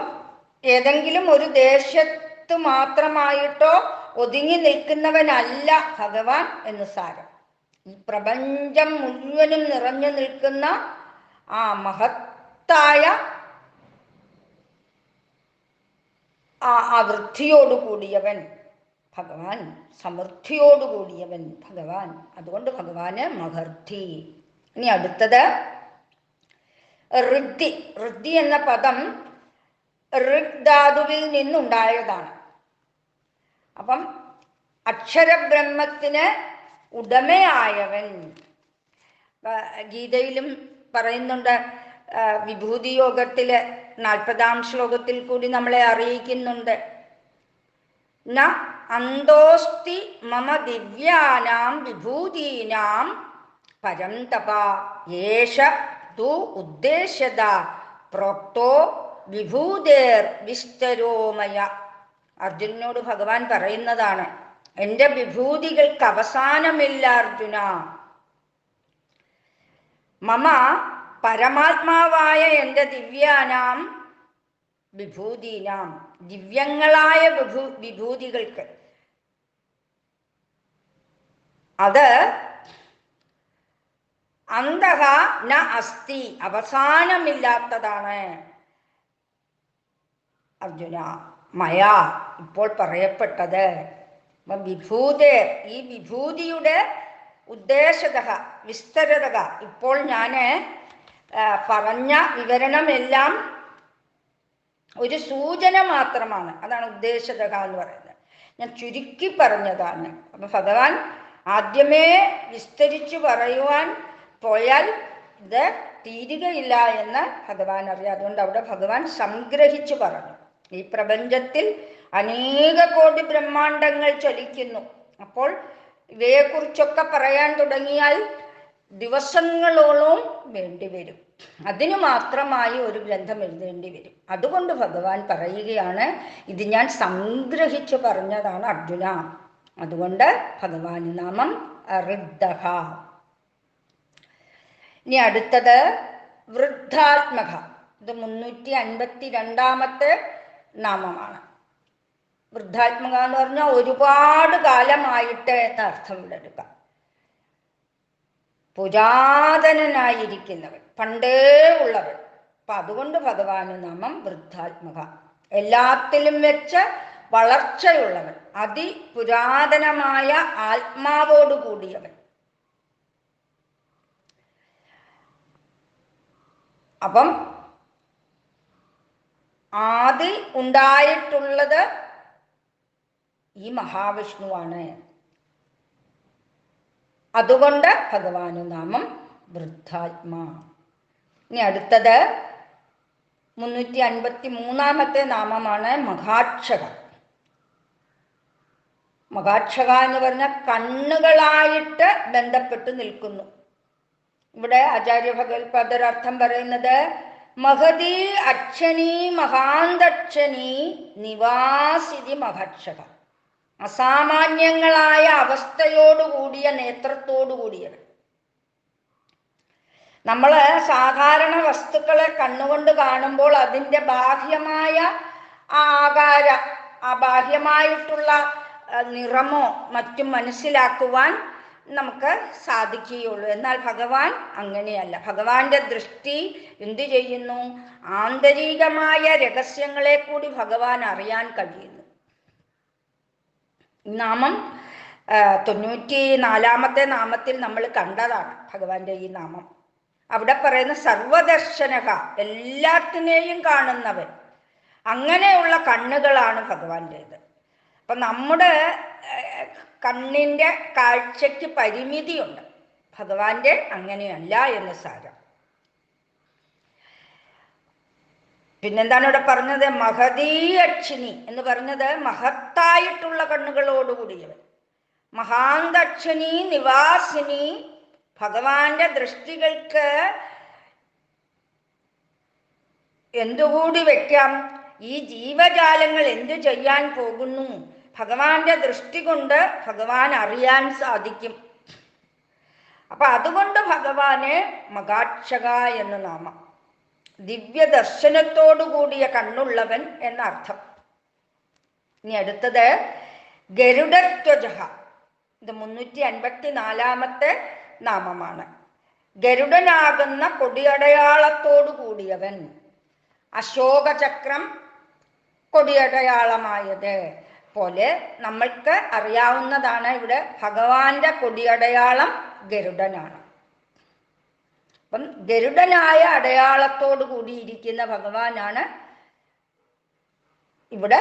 ഏതെങ്കിലും ഒരു ദേശത്ത് മാത്രമായിട്ടോ ഒതുങ്ങി നിൽക്കുന്നവനല്ല ഭഗവാൻ എന്ന് സാരം. ഈ പ്രപഞ്ചം മുഴുവനും നിറഞ്ഞു നിൽക്കുന്ന ആ മഹത്തായ ആ വൃദ്ധിയോടുകൂടിയവൻ ഭഗവാൻ, സമൃദ്ധിയോടുകൂടിയവൻ ഭഗവാൻ. അതുകൊണ്ട് ഭഗവാന് മഹർധി. ഇനി അടുത്തത് ഋദ്ധി. ഋദ്ധി എന്ന പദം ഋഗ് ധാതുവിൽ നിന്നുണ്ടായതാണ്. അപ്പം അക്ഷരബ്രഹ്മത്തിന് ഉടമയായവൻ. ഗീതയിലും പറയുന്നുണ്ട്. വിഭൂതി യോഗത്തില് 40-ാം ശ്ലോകത്തിൽ കൂടി നമ്മളെ അറിയിക്കുന്നുണ്ട്. ന അന്തോസ്തി മമ ദിവ്യാനാം വിഭൂതീനാം പരം തപ യേശ തു ഉദ്ദേശ്യത പ്രോക്തോ വിഭൂതേർ വിസ്തരോമയ. അർജുനനോട് ഭഗവാൻ പറയുന്നതാണ്, എൻ്റെ വിഭൂതികൾക്ക് അവസാനമില്ല അർജുന. മമ പരമാത്മാവായ എൻ്റെ ദിവ്യാനാം വിഭൂതീനാം, ദിവ്യങ്ങളായ വിഭൂതികൾക്ക് അത് അന്തഃ ന അസ്തി, അവസാനമില്ലാത്തതാണ്. അർജുന, മയാ, ഇപ്പോൾ പറയപ്പെട്ടത് വിഭൂതേ, ഈ വിഭൂതിയുടെ ഉദ്ദേശത വിസ്തരത, ഇപ്പോൾ ഞാൻ പറഞ്ഞ വിവരണമെല്ലാം ഒരു സൂചന മാത്രമാണ്. അതാണ് ഉദ്ദേശത എന്ന് പറയുന്നത്. ഞാൻ ചുരുക്കി പറഞ്ഞതാണ്. അപ്പൊ ഭഗവാൻ ആദ്യമേ വിസ്തരിച്ചു പറയുവാൻ പോയാൽ ഇത് തീരുകയില്ല എന്ന് ഭഗവാൻ അറിയാം. അതുകൊണ്ട് അവിടെ ഭഗവാൻ സംഗ്രഹിച്ചു പറഞ്ഞു. ഈ പ്രപഞ്ചത്തിൽ അനേക കോടി ബ്രഹ്മാണ്ടങ്ങൾ ചലിക്കുന്നു. അപ്പോൾ ഇവയെക്കുറിച്ചൊക്കെ പറയാൻ തുടങ്ങിയാൽ ദിവസങ്ങളോളം വേണ്ടിവരും. അതിനു മാത്രമായി ഒരു ഗ്രന്ഥം എഴുതേണ്ടി വരും. അതുകൊണ്ട് ഭഗവാൻ പറയുകയാണ്, ഇത് ഞാൻ സംഗ്രഹിച്ചു പറഞ്ഞതാണ് അർജുന. അതുകൊണ്ട് ഭഗവാൻ നാമം ഋദ്ധഃ. ഇനി അടുത്തത് വൃദ്ധാത്മക. ഇത് 352 നാമമാണ്. വൃദ്ധാത്മക എന്ന് പറഞ്ഞാൽ ഒരുപാട് കാലമായിട്ട് എന്ന അർത്ഥം ഇവിടെ എടുക്കാം. പുരാതനനായിരിക്കുന്നവൻ, പണ്ടേ ഉള്ളവൻ. അപ്പൊ അതുകൊണ്ട് ഭഗവാന് നാമം വൃദ്ധാത്മക. എല്ലാത്തിലും വെച്ച് വളർച്ചയുള്ളവൻ, അതിപുരാതനമായ ആത്മാവോട് കൂടിയവൻ. അപ്പം ആദി ഉണ്ടായിട്ടുള്ളത് ഈ മഹാവിഷ്ണുവാണ്. അതുകൊണ്ട് ഭഗവാന് നാമം വൃദ്ധാത്മാ. ഇനി അടുത്തത് 353 നാമമാണ് മഹാക്ഷക. മഹാക്ഷക എന്ന് പറഞ്ഞാൽ കണ്ണുകളായിട്ട് ബന്ധപ്പെട്ട് നിൽക്കുന്നു. ഇവിടെ ആചാര്യ ഭഗവത്പാദർ അർത്ഥം പറയുന്നത് മഹതി അക്ഷണി മഹാന്തക്ഷണി നിവാസിതി മഹാക്ഷക. അസാമാന്യങ്ങളായ അവസ്ഥയോടുകൂടിയ നേത്രത്തോടുകൂടിയവൻ. നമ്മൾ സാധാരണ വസ്തുക്കളെ കണ്ണുകൊണ്ട് കാണുമ്പോൾ അതിൻ്റെ ബാഹ്യമായ ആകാര, ആ ബാഹ്യമായിട്ടുള്ള നിറമോ മറ്റും മനസ്സിലാക്കുവാൻ നമുക്ക് സാധിക്കുകയുള്ളൂ. എന്നാൽ ഭഗവാൻ അങ്ങനെയല്ല. ഭഗവാന്റെ ദൃഷ്ടി എന്തു ചെയ്യുന്നു? ആന്തരികമായ രഹസ്യങ്ങളെ കൂടി ഭഗവാൻ അറിയാൻ കഴിയുന്നു. നാമം 94 നാമത്തിൽ നമ്മൾ കണ്ടതാണ് ഭഗവാന്റെ ഈ നാമം. അവിടെ പറയുന്ന സർവദർശനക, എല്ലാത്തിനെയും കാണുന്നവൻ. അങ്ങനെയുള്ള കണ്ണുകളാണ് ഭഗവാന്റേത്. അപ്പൊ നമ്മുടെ കണ്ണിൻ്റെ കാഴ്ചയ്ക്ക് പരിമിതിയുണ്ട്. ഭഗവാന്റെ അങ്ങനെയല്ല എന്ന് സാരം. പിന്നെന്താണ് ഇവിടെ പറഞ്ഞത്? മഹതീ അക്ഷിണി എന്ന് പറഞ്ഞത് മഹത്തായിട്ടുള്ള കണ്ണുകളോടുകൂടിയവൻ. മഹാന്തക്ഷണി നിവാസിനി, ഭഗവാന്റെ ദൃഷ്ടികൾക്ക് എന്തുകൂടി വെക്കാം? ഈ ജീവജാലങ്ങൾ എന്തു ചെയ്യാൻ പോകുന്നു, ഭഗവാന്റെ ദൃഷ്ടി കൊണ്ട് ഭഗവാൻ അറിയാൻ സാധിക്കും. അപ്പൊ അതുകൊണ്ട് ഭഗവാന് മഹാക്ഷക എന്ന് നാമം. ദിവ്യദർശനത്തോടുകൂടിയ കണ്ണുള്ളവൻ എന്നർത്ഥം. ഇനി അടുത്തത് ഗരുഡധ്വജഃ. ഇത് 354 നാമമാണ്. ഗരുഡനാകുന്ന കൊടിയടയാളത്തോടു കൂടിയവൻ. അശോകചക്രം കൊടിയടയാളമായത് പോലെ നമ്മൾക്ക് അറിയാവുന്നതാണ്. ഇവിടെ ഭഗവാന്റെ കൊടിയടയാളം ഗരുഡനാണ്. അപ്പം ഗരുഡനായ അടയാളത്തോടു കൂടിയിരിക്കുന്ന ഭഗവാനാണ് ഇവിടെ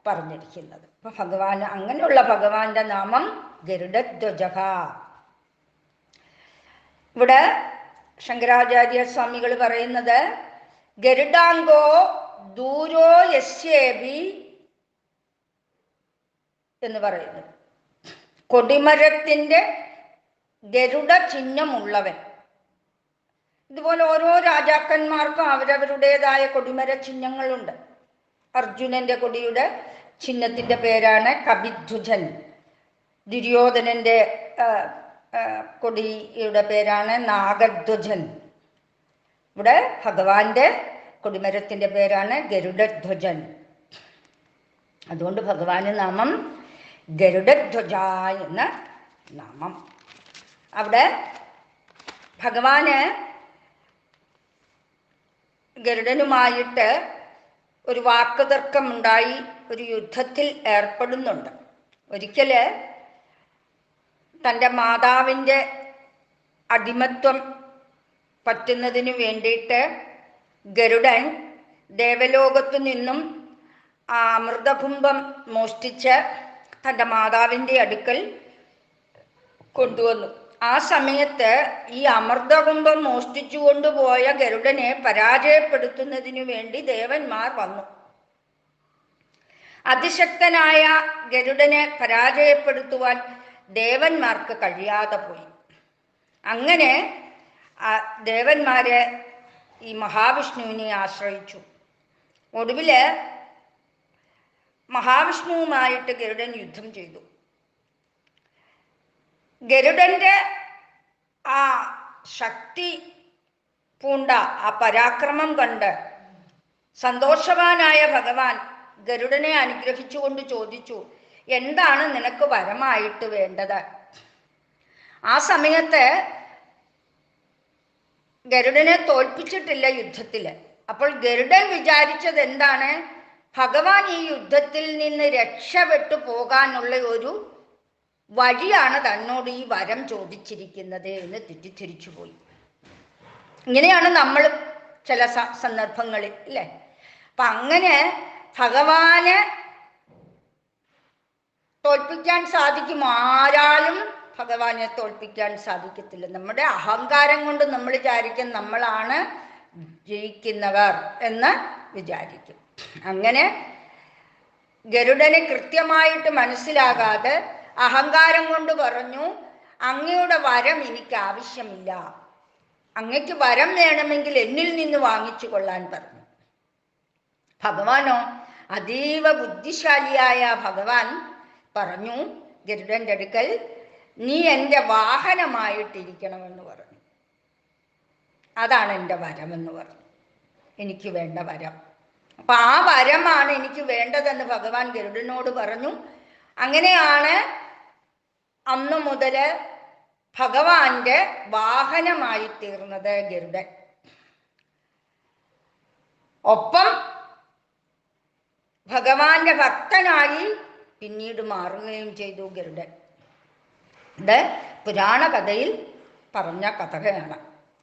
പറഞ്ഞിരിക്കുന്നത്. അപ്പൊ ഭഗവാൻ, അങ്ങനെയുള്ള ഭഗവാന്റെ നാമം ഗരുഡധ്വജഃ. ഇവിടെ ശങ്കരാചാര്യ സ്വാമികൾ പറയുന്നത് ഗരുഡാംഗോ ദൂരോ യസ്യേബി എന്ന് പറയുന്നത്. കൊടിമരത്തിന്റെ ഗരുഡ ചിഹ്നമുള്ളവൻ. ഇതുപോലെ ഓരോ രാജാക്കന്മാർക്കും അവരവരുടേതായ കൊടിമര ചിഹ്നങ്ങളുണ്ട്. അർജുനന്റെ കൊടിയുടെ ചിഹ്നത്തിന്റെ പേരാണ് കപിധ്വജൻ. ദുര്യോധനന്റെ കൊടിയുടെ പേരാണ് നാഗധ്വജൻ. ഇവിടെ ഭഗവാന്റെ കൊടിമരത്തിന്റെ പേരാണ് ഗരുഡധ്വജൻ. അതുകൊണ്ട് ഭഗവാന് നാമം ഗരുഡധ്വജ എന്ന നാമം. അവിടെ ഭഗവാന് ഗരുഡനുമായിട്ട് ഒരു വാക്കുതർക്കമുണ്ടായി, ഒരു യുദ്ധത്തിൽ ഏർപ്പെടുന്നുണ്ട്. ഒരിക്കല് തൻ്റെ മാതാവിൻ്റെ അടിമത്വം പറ്റുന്നതിന് വേണ്ടിയിട്ട് ഗരുഡൻ ദേവലോകത്തു നിന്നും ആ അമൃതകുംഭം മോഷ്ടിച്ച് തൻ്റെ മാതാവിൻ്റെ അടുക്കൽ കൊണ്ടുവന്നു. ആ സമയത്ത് ഈ അമൃതകുംഭം മോഷ്ടിച്ചു കൊണ്ടുപോയ ഗരുഡനെ പരാജയപ്പെടുത്തുന്നതിനു വേണ്ടി ദേവന്മാർ വന്നു. അതിശക്തനായ ഗരുഡനെ പരാജയപ്പെടുത്തുവാൻ ദേവന്മാർക്ക് കഴിയാതെ പോയി. അങ്ങനെ ദേവന്മാര് ഈ മഹാവിഷ്ണുവിനെ ആശ്രയിച്ചു. ഒടുവില് മഹാവിഷ്ണുവുമായിട്ട് ഗരുഡൻ യുദ്ധം ചെയ്തു. ഗരുഡന്റെ ആ ശക്തി പൂണ്ട ആ പരാക്രമം കണ്ട് സന്തോഷവാനായ ഭഗവാൻ ഗരുഡനെ അനുഗ്രഹിച്ചുകൊണ്ട് ചോദിച്ചു, എന്താണ് നിനക്ക് വരമായിട്ട് വേണ്ടത്? ആ സമയത്ത് ഗരുഡനെ തോൽപ്പിച്ചിട്ടില്ല യുദ്ധത്തില്. അപ്പോൾ ഗരുഡൻ വിചാരിച്ചത് എന്താണ്? ഭഗവാൻ ഈ യുദ്ധത്തിൽ നിന്ന് രക്ഷപ്പെട്ടു പോകാനുള്ള ഒരു വഴിയാണ് തന്നോട് ഈ വരം ചോദിച്ചിരിക്കുന്നത് എന്ന് തെറ്റിദ്ധരിച്ചു പോയി. ഇങ്ങനെയാണ് നമ്മൾ ചില സന്ദർഭങ്ങളിൽ അല്ലേ. അപ്പൊ അങ്ങനെ ഭഗവാനെ തോൽപ്പിക്കാൻ സാധിക്കും, ആരാലും ഭഗവാനെ തോൽപ്പിക്കാൻ സാധിക്കത്തില്ല. നമ്മുടെ അഹങ്കാരം കൊണ്ട് നമ്മൾ വിചാരിക്കും നമ്മളാണ് ജയിക്കുന്നവർ എന്ന് വിചാരിക്കും. അങ്ങനെ ഗരുഡന് കൃത്യമായിട്ട് മനസ്സിലാകാതെ അഹങ്കാരം കൊണ്ട് പറഞ്ഞു, അങ്ങയുടെ വരം എനിക്ക് ആവശ്യമില്ല, അങ്ങയ്ക്ക് വരം വേണമെങ്കിൽ എന്നിൽ നിന്ന് വാങ്ങിച്ചു കൊള്ളാൻ പറഞ്ഞു. ഭഗവാനോ അതീവ ബുദ്ധിശാലിയായ ഭഗവാൻ പറഞ്ഞു ഗരുഡന്റെ അടുക്കൽ, നീ എൻ്റെ വാഹനമായിട്ടിരിക്കണമെന്ന് പറഞ്ഞു. അതാണ് എൻ്റെ വരമെന്ന് പറഞ്ഞു, എനിക്ക് വേണ്ട വരം. അപ്പൊ ആ വരമാണ് എനിക്ക് വേണ്ടതെന്ന് ഭഗവാൻ ഗരുഡനോട് പറഞ്ഞു. അങ്ങനെയാണ് അന്നു മുതല് ഭഗവാന്റെ വാഹനമായി തീർന്നത് ഗരുഡൻ. ഒപ്പം ഭഗവാന്റെ ഭക്തനായി പിന്നീട് മാറുകയും ചെയ്തു ഗരുഡൻ. ഇത് പുരാണ കഥയിൽ പറഞ്ഞ കഥയാണ്.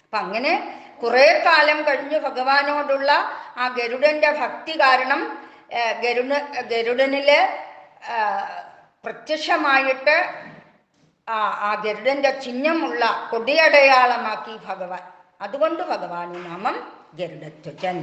അപ്പൊ അങ്ങനെ കുറെ കാലം കഴിഞ്ഞ് ഭഗവാനോടുള്ള ആ ഗരുഡന്റെ ഭക്തി കാരണം ഗരുഡനില് പ്രത്യക്ഷമായിട്ട് ആ ഗരുഡന്റെ ചിഹ്നമുള്ള കൊടിയടയാളമാക്കി ഭഗവാൻ. അതുകൊണ്ട് ഭഗവാന് നാമം ഗരുഡധ്വജൻ.